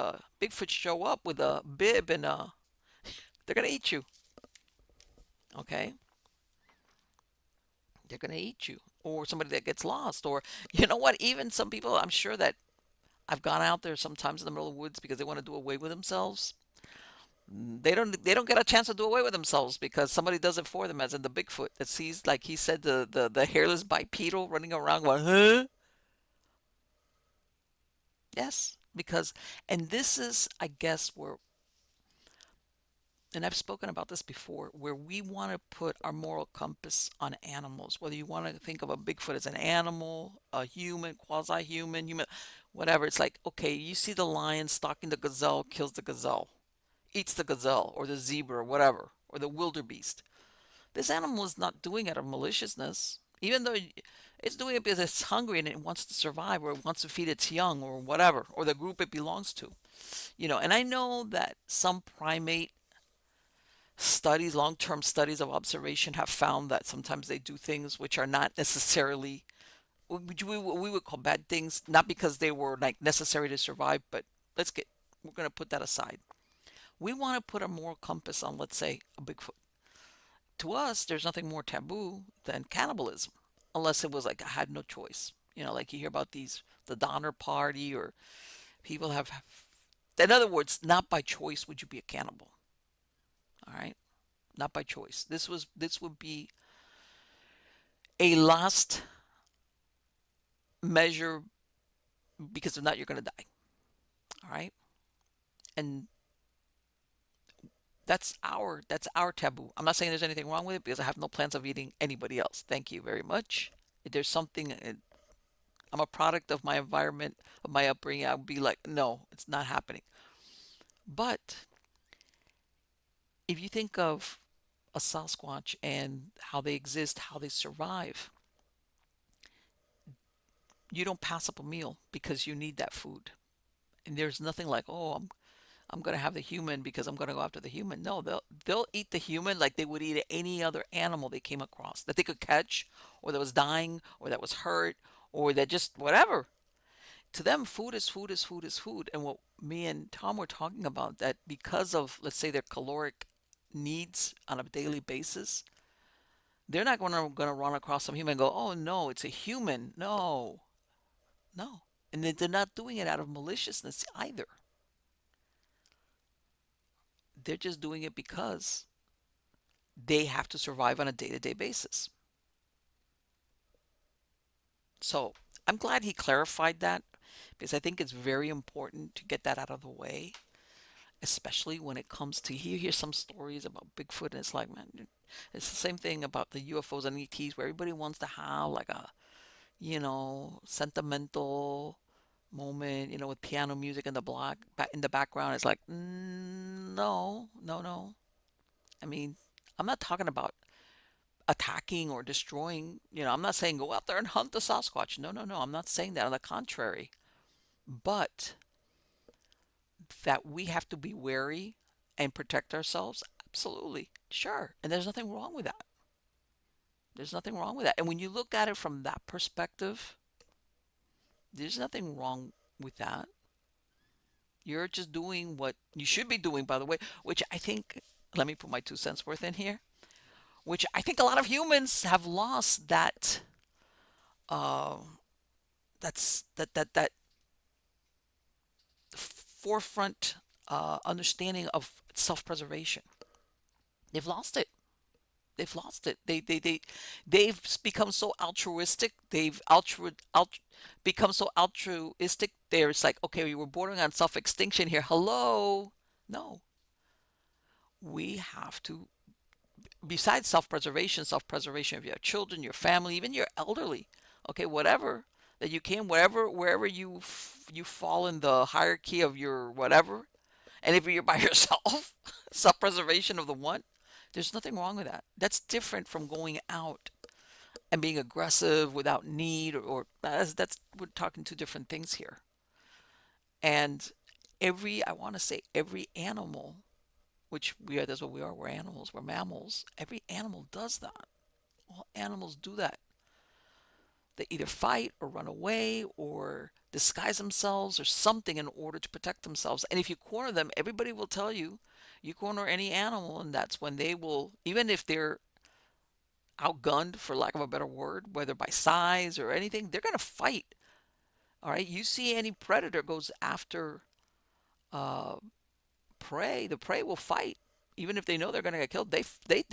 Bigfoot show up with a bib and they're gonna eat you. Okay, they're gonna eat you, or somebody that gets lost, or you know what? Even some people, I'm sure that I've gone out there sometimes in the middle of the woods because they want to do away with themselves. They don't get a chance to do away with themselves because somebody does it for them, as in the Bigfoot that sees, like he said, the hairless bipedal running around going, huh? Yes, because, and this is, I guess, where, and I've spoken about this before, where we want to put our moral compass on animals. Whether you want to think of a Bigfoot as an animal, a human, quasi-human, human, whatever. It's like, okay, you see the lion stalking the gazelle, kills the gazelle, eats the gazelle, or the zebra, or whatever, or the wildebeest. This animal is not doing it out of maliciousness, even though it's doing it because it's hungry and it wants to survive, or it wants to feed its young, or whatever, or the group it belongs to. And I know that some primate studies, long-term studies of observation, have found that sometimes they do things which are not necessarily we would call bad things, not because they were like necessary to survive, but we're going to put that aside. We want to put a moral compass on, let's say, a Bigfoot. To us, there's nothing more taboo than cannibalism, unless it was like I had no choice. Like you hear about the Donner Party, or people have. In other words, not by choice would you be a cannibal. All right, not by choice. This would be a last measure because if not, you're going to die. All right, and that's our taboo. I'm not saying there's anything wrong with it because I have no plans of eating anybody else. Thank you very much. If there's something, I'm a product of my environment, of my upbringing. I would be like, no, it's not happening. But if you think of a Sasquatch and how they exist, how they survive, you don't pass up a meal because you need that food. And there's nothing like, oh, I'm gonna have the human because I'm gonna go after the human. No, they'll eat the human like they would eat any other animal they came across that they could catch, or that was dying, or that was hurt, or that just whatever. To them, food is food is food is food. And what me and Tom were talking about, that because of, let's say, their caloric needs on a daily basis, they're not going to run across some human and go, oh no, it's a human. No, no. And they're not doing it out of maliciousness either. They're just doing it because they have to survive on a day-to-day basis. So I'm glad he clarified that because I think it's very important to get that out of the way, especially when it comes to you hear some stories about Bigfoot and it's like, man, it's the same thing about the UFOs and ETs where everybody wants to have like a, sentimental moment, with piano music in the background. It's like, no, no, no. I mean, I'm not talking about attacking or destroying. I'm not saying go out there and hunt the Sasquatch. No, no, no. I'm not saying that. On the contrary, but that we have to be wary and protect ourselves. Absolutely, sure. And there's nothing wrong with that. There's nothing wrong with that. And when you look at it from that perspective, there's nothing wrong with that. You're just doing what you should be doing, by the way, which I think, let me put my 2 cents worth in here, which I think a lot of humans have lost that, uh, that forefront understanding of self-preservation. They've lost it. They've lost it. They've become so altruistic. Become so altruistic. There's like, okay, we were bordering on self-extinction here. Hello, no, we have to. Besides self-preservation of your children, your family, even your elderly. Okay, whatever that you can, whatever wherever you fall in the hierarchy of your whatever, and if you're by yourself, self-preservation of the one, there's nothing wrong with that. That's different from going out and being aggressive without need, or that's we're talking two different things here. And I want to say every animal, which we are, that's what we are. We're animals. We're mammals. Every animal does that. All animals do that. They either fight or run away or disguise themselves or something in order to protect themselves. And if you corner them, everybody will tell you, you corner any animal, and that's when they will, even if they're outgunned, for lack of a better word, whether by size or anything, they're going to fight. All right. You see any predator goes after uh, prey, the prey will fight. Even if they know they're going to get killed, they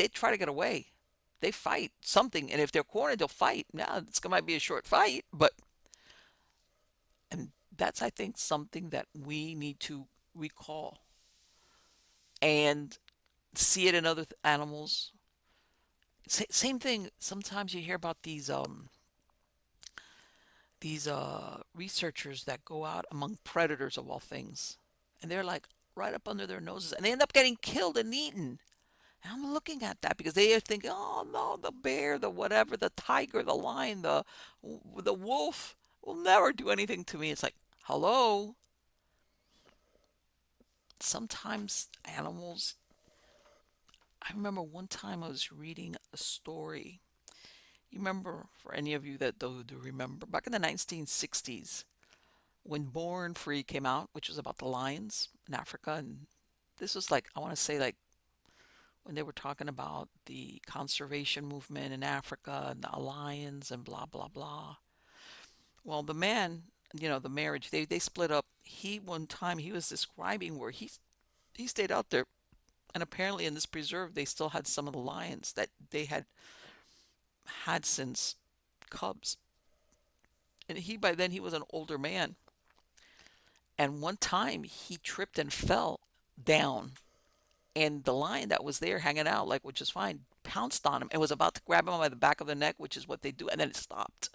try to get away. They fight something, and if they're cornered, they'll fight. Now, it's might be a short fight, but and that's, I think, something that we need to recall and see it in other animals. Same thing. Sometimes you hear about these researchers that go out among predators of all things, and they're like right up under their noses, and they end up getting killed and eaten. And I'm looking at that because they are thinking, oh no, the bear, the whatever, the tiger, the lion, the wolf will never do anything to me. It's like, hello. Sometimes animals. I remember one time I was reading a story. You remember, for any of you that do remember, back in the 1960s, when Born Free came out, which was about the lions in Africa, and this was like, I want to say, like when they were talking about the conservation movement in Africa and the lions and blah blah blah. Well, the man, the marriage, they split up. One time he was describing where he stayed out there, and apparently in this preserve they still had some of the lions that they had since cubs. And he by then he was an older man, and one time he tripped and fell down, and the lion that was there hanging out, like, which is fine, pounced on him and was about to grab him by the back of the neck, which is what they do, and then it stopped.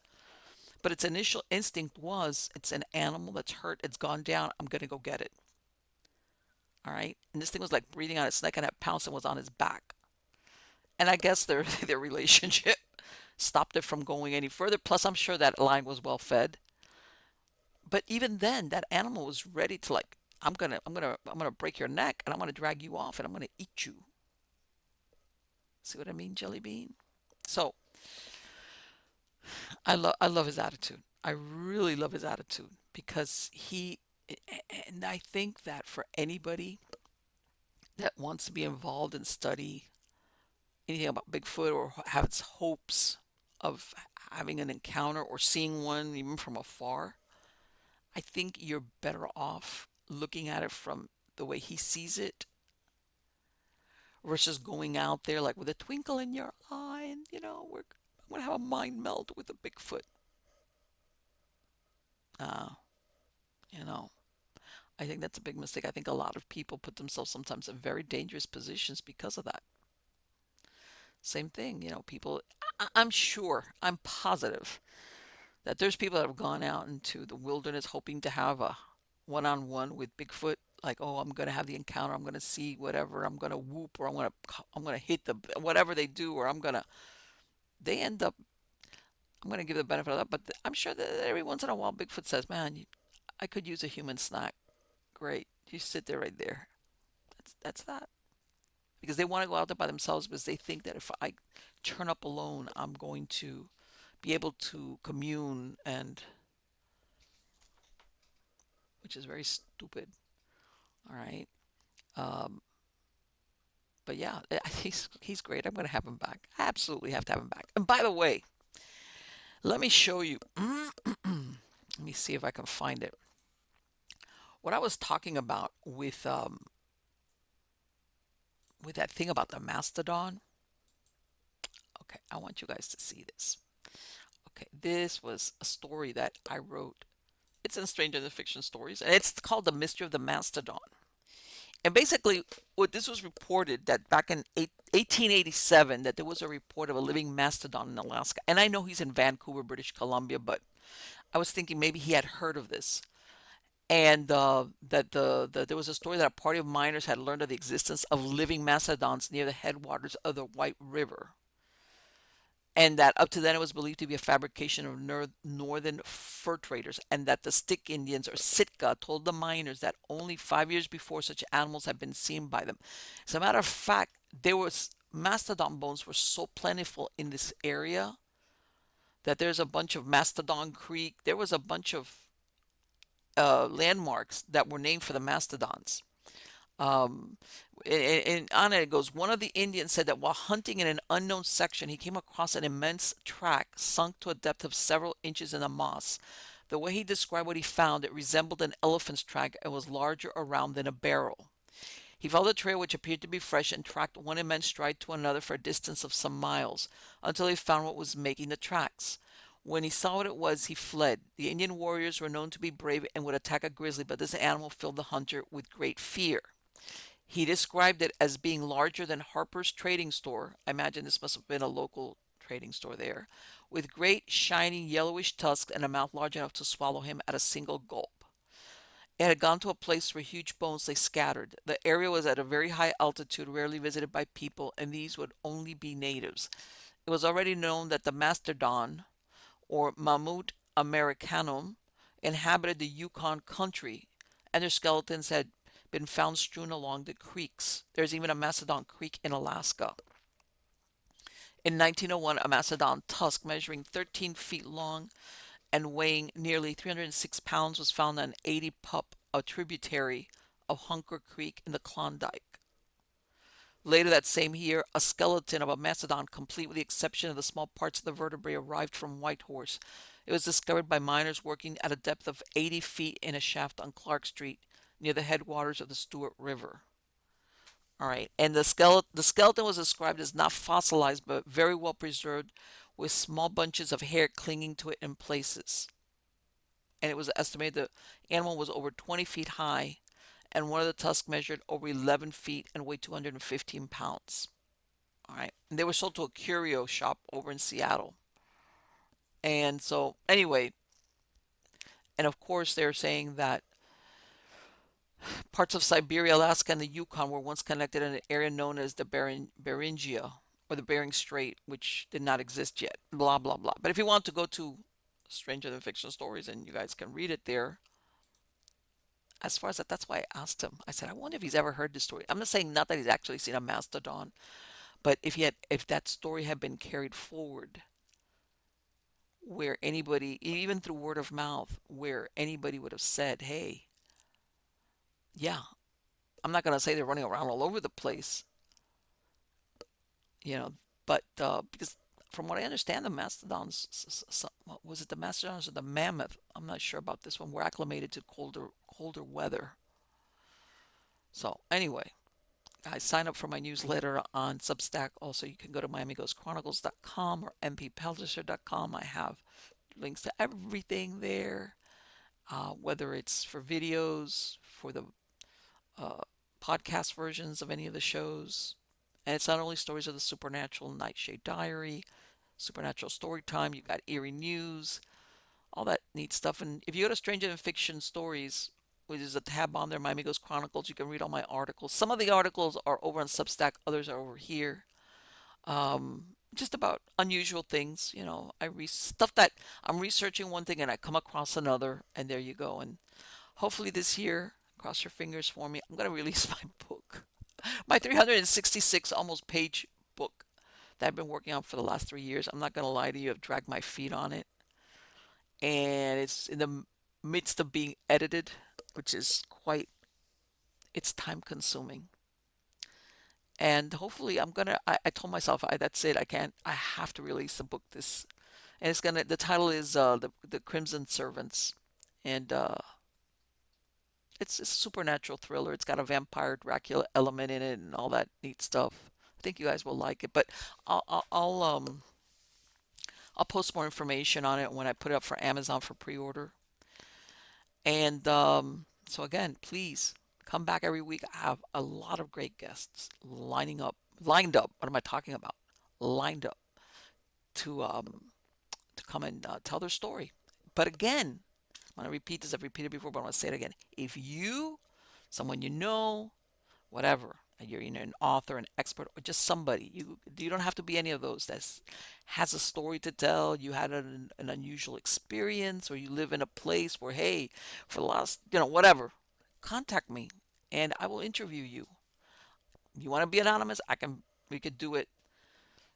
But its initial instinct was, it's an animal that's hurt, it's gone down, I'm gonna go get it. All right. And this thing was like breathing on its neck, and it pounced and was on his back. And I guess their their relationship stopped it from going any further. Plus, I'm sure that lion was well fed. But even then, that animal was ready to, like, I'm gonna break your neck, and I'm gonna drag you off, and I'm gonna eat you. See what I mean, Jelly Bean? So I love his attitude. I really love his attitude because and I think that for anybody that wants to be involved and study anything about Bigfoot or has hopes of having an encounter or seeing one even from afar, I think you're better off looking at it from the way he sees it versus going out there like with a twinkle in your eye and, I'm gonna have a mind meld with a Bigfoot. Uh, you know, I think that's a big mistake. I think a lot of people put themselves sometimes in very dangerous positions because of that. Same thing, people, I'm sure, I'm positive that there's people that have gone out into the wilderness hoping to have a one-on-one with Bigfoot. Like, oh, I'm gonna have the encounter. I'm gonna see whatever. I'm gonna whoop, or I'm gonna hit the whatever they do, or they end up. I'm gonna give the benefit of that, but I'm sure that every once in a while Bigfoot says, "Man, I could use a human snack." Great, you sit there right there. That's that. Because they want to go out there by themselves because they think that if I turn up alone, I'm going to be able to commune, and which is very stupid. All right. Um, but yeah, he's great. I'm gonna have him back. I absolutely have to have him back. And by the way, let me show you. Let me see if I can find it. What I was talking about with that thing about the mastodon. Okay, I want you guys to see this. Okay, this was a story that I wrote. It's in Stranger Than Fiction Stories, and it's called The Mystery of the Mastodon. And basically, what this was reported that back in 1887, that there was a report of a living mastodon in Alaska. And I know he's in Vancouver, British Columbia, but I was thinking maybe he had heard of this. And that there was a story that a party of miners had learned of the existence of living mastodons near the headwaters of the White River, and that up to then it was believed to be a fabrication of northern fur traders, and that the Stick Indians or Sitka told the miners that only 5 years before such animals had been seen by them. As a matter of fact, there was mastodon bones were so plentiful in this area that there's a bunch of Mastodon Creek. There was a bunch of landmarks that were named for the mastodons. Um, and on it goes, one of the Indians said that while hunting in an unknown section, he came across an immense track sunk to a depth of several inches in the moss. The way he described what he found, it resembled an elephant's track and was larger around than a barrel. He followed the trail, which appeared to be fresh, and tracked one immense stride to another for a distance of some miles, until he found what was making the tracks. When he saw what it was, he fled. The Indian warriors were known to be brave and would attack a grizzly, but this animal filled the hunter with great fear. He described it as being larger than Harper's Trading Store. I imagine this must have been a local trading store there, with great shining yellowish tusks and a mouth large enough to swallow him at a single gulp. It had gone to a place where huge bones lay scattered. The area was at a very high altitude, rarely visited by people, and these would only be natives. It was already known that the mastodon, or Mammut americanum, inhabited the Yukon country, and their skeletons had been found strewn along the creeks. There's even a Mastodon Creek in Alaska. In 1901, a mastodon tusk measuring 13 feet long and weighing nearly 306 pounds was found on 80 Pup, a tributary of Hunker Creek in the Klondike. Later that same year, a skeleton of a mastodon, complete with the exception of the small parts of the vertebrae, arrived from Whitehorse. It was discovered by miners working at a depth of 80 feet in a shaft on Clark Street near the headwaters of the Stewart River. All right, and the skeleton was described as not fossilized but very well preserved, with small bunches of hair clinging to it in places. And it was estimated the animal was over 20 feet high, and one of the tusks measured over 11 feet and weighed 215 pounds. All right. And they were sold to a curio shop over in Seattle. And so, anyway, and of course, they're saying that parts of Siberia, Alaska, and the Yukon were once connected in an area known as the Beringia or the Bering Strait, which did not exist yet. Blah, blah, blah. But if you want to go to Stranger Than Fiction Stories, and you guys can read it there, as far as that, that's why I asked him. I said, I wonder if he's ever heard this story. I'm not saying not that he's actually seen a mastodon, but if that story had been carried forward, where anybody, even through word of mouth, where anybody would have said, hey, yeah, I'm not going to say they're running around all over the place, you know, but because from what I understand, the mastodons, what was it, the mastodons or the mammoth? I'm not sure about this one. Were acclimated to colder weather. So anyway, I sign up for my newsletter on Substack. Also, you can go to miamighostchronicles.com or mpellicer.com. I have links to everything there, whether it's for videos, for the uh, podcast versions of any of the shows. And it's not only stories of the supernatural, Nightshade Diary, Supernatural Storytime, you've got eerie news, all that neat stuff. And if you go to Stranger Than Fiction Stories, which is a tab on there, Miami Ghost Chronicles, you can read all my articles. Some of the articles are over on Substack, others are over here. Just about unusual things, stuff that I'm researching one thing and I come across another, and there you go. And hopefully this year, cross your fingers for me, I'm going to release my book, my 366 almost page book that I've been working on for the last 3 years. I'm not going to lie to you, I've dragged my feet on it, and it's in the midst of being edited, which is quite it's time consuming. And hopefully I told myself that's it. I can't, I have to release a book this, and the title is the Crimson Servants. And it's a supernatural thriller. It's got a vampire Dracula element in it and all that neat stuff. I think you guys will like it, but I'll I'll, I'll um I'll post more information on it when I put it up for Amazon for pre-order. And so again, please come back every week. I have a lot of great guests lined up. What am I talking about? Lined up to come and tell their story. But again, I'm going to repeat this. I've repeated before, but I want to say it again. If you, someone you know, whatever, you're an author, an expert, or just somebody, you don't have to be any of those that has a story to tell. You had an unusual experience, or you live in a place where, hey, for the last, whatever, contact me, and I will interview you. You want to be anonymous? We could do it.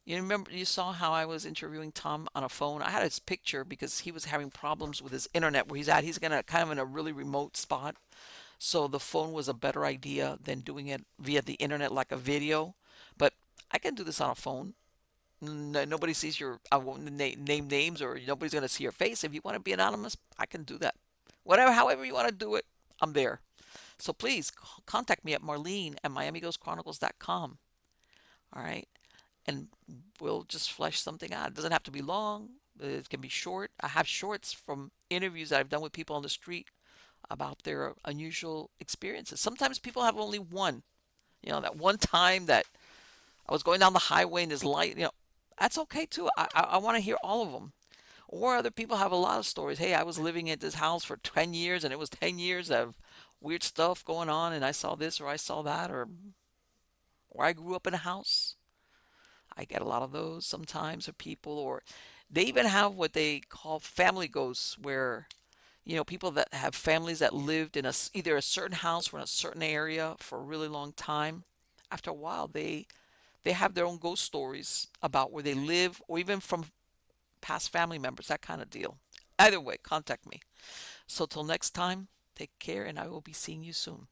You remember, you saw how I was interviewing Tom on a phone? I had his picture because he was having problems with his internet where he's at. He's gonna kind of in a really remote spot. So the phone was a better idea than doing it via the internet like a video. But I can do this on a phone. Nobody sees I won't name names, or nobody's gonna see your face. If you want to be anonymous, I can do that. Whatever, however you want to do it, I'm there. So please contact me at Marlene at miamighostchronicles.com. All right, and we'll just flesh something out. It doesn't have to be long. It can be short. I have shorts from interviews that I've done with people on the street about their unusual experiences. Sometimes people have only one. That one time that I was going down the highway and this light, that's okay too. I want to hear all of them. Or other people have a lot of stories. Hey, I was living at this house for 10 years and it was 10 years of weird stuff going on and I saw this or I saw that, or I grew up in a house. I get a lot of those sometimes, of people, or they even have what they call family ghosts, where people that have families that lived in either a certain house or in a certain area for a really long time. After a while, they have their own ghost stories about where they live, or even from past family members, that kind of deal. Either way, contact me. So till next time, take care, and I will be seeing you soon.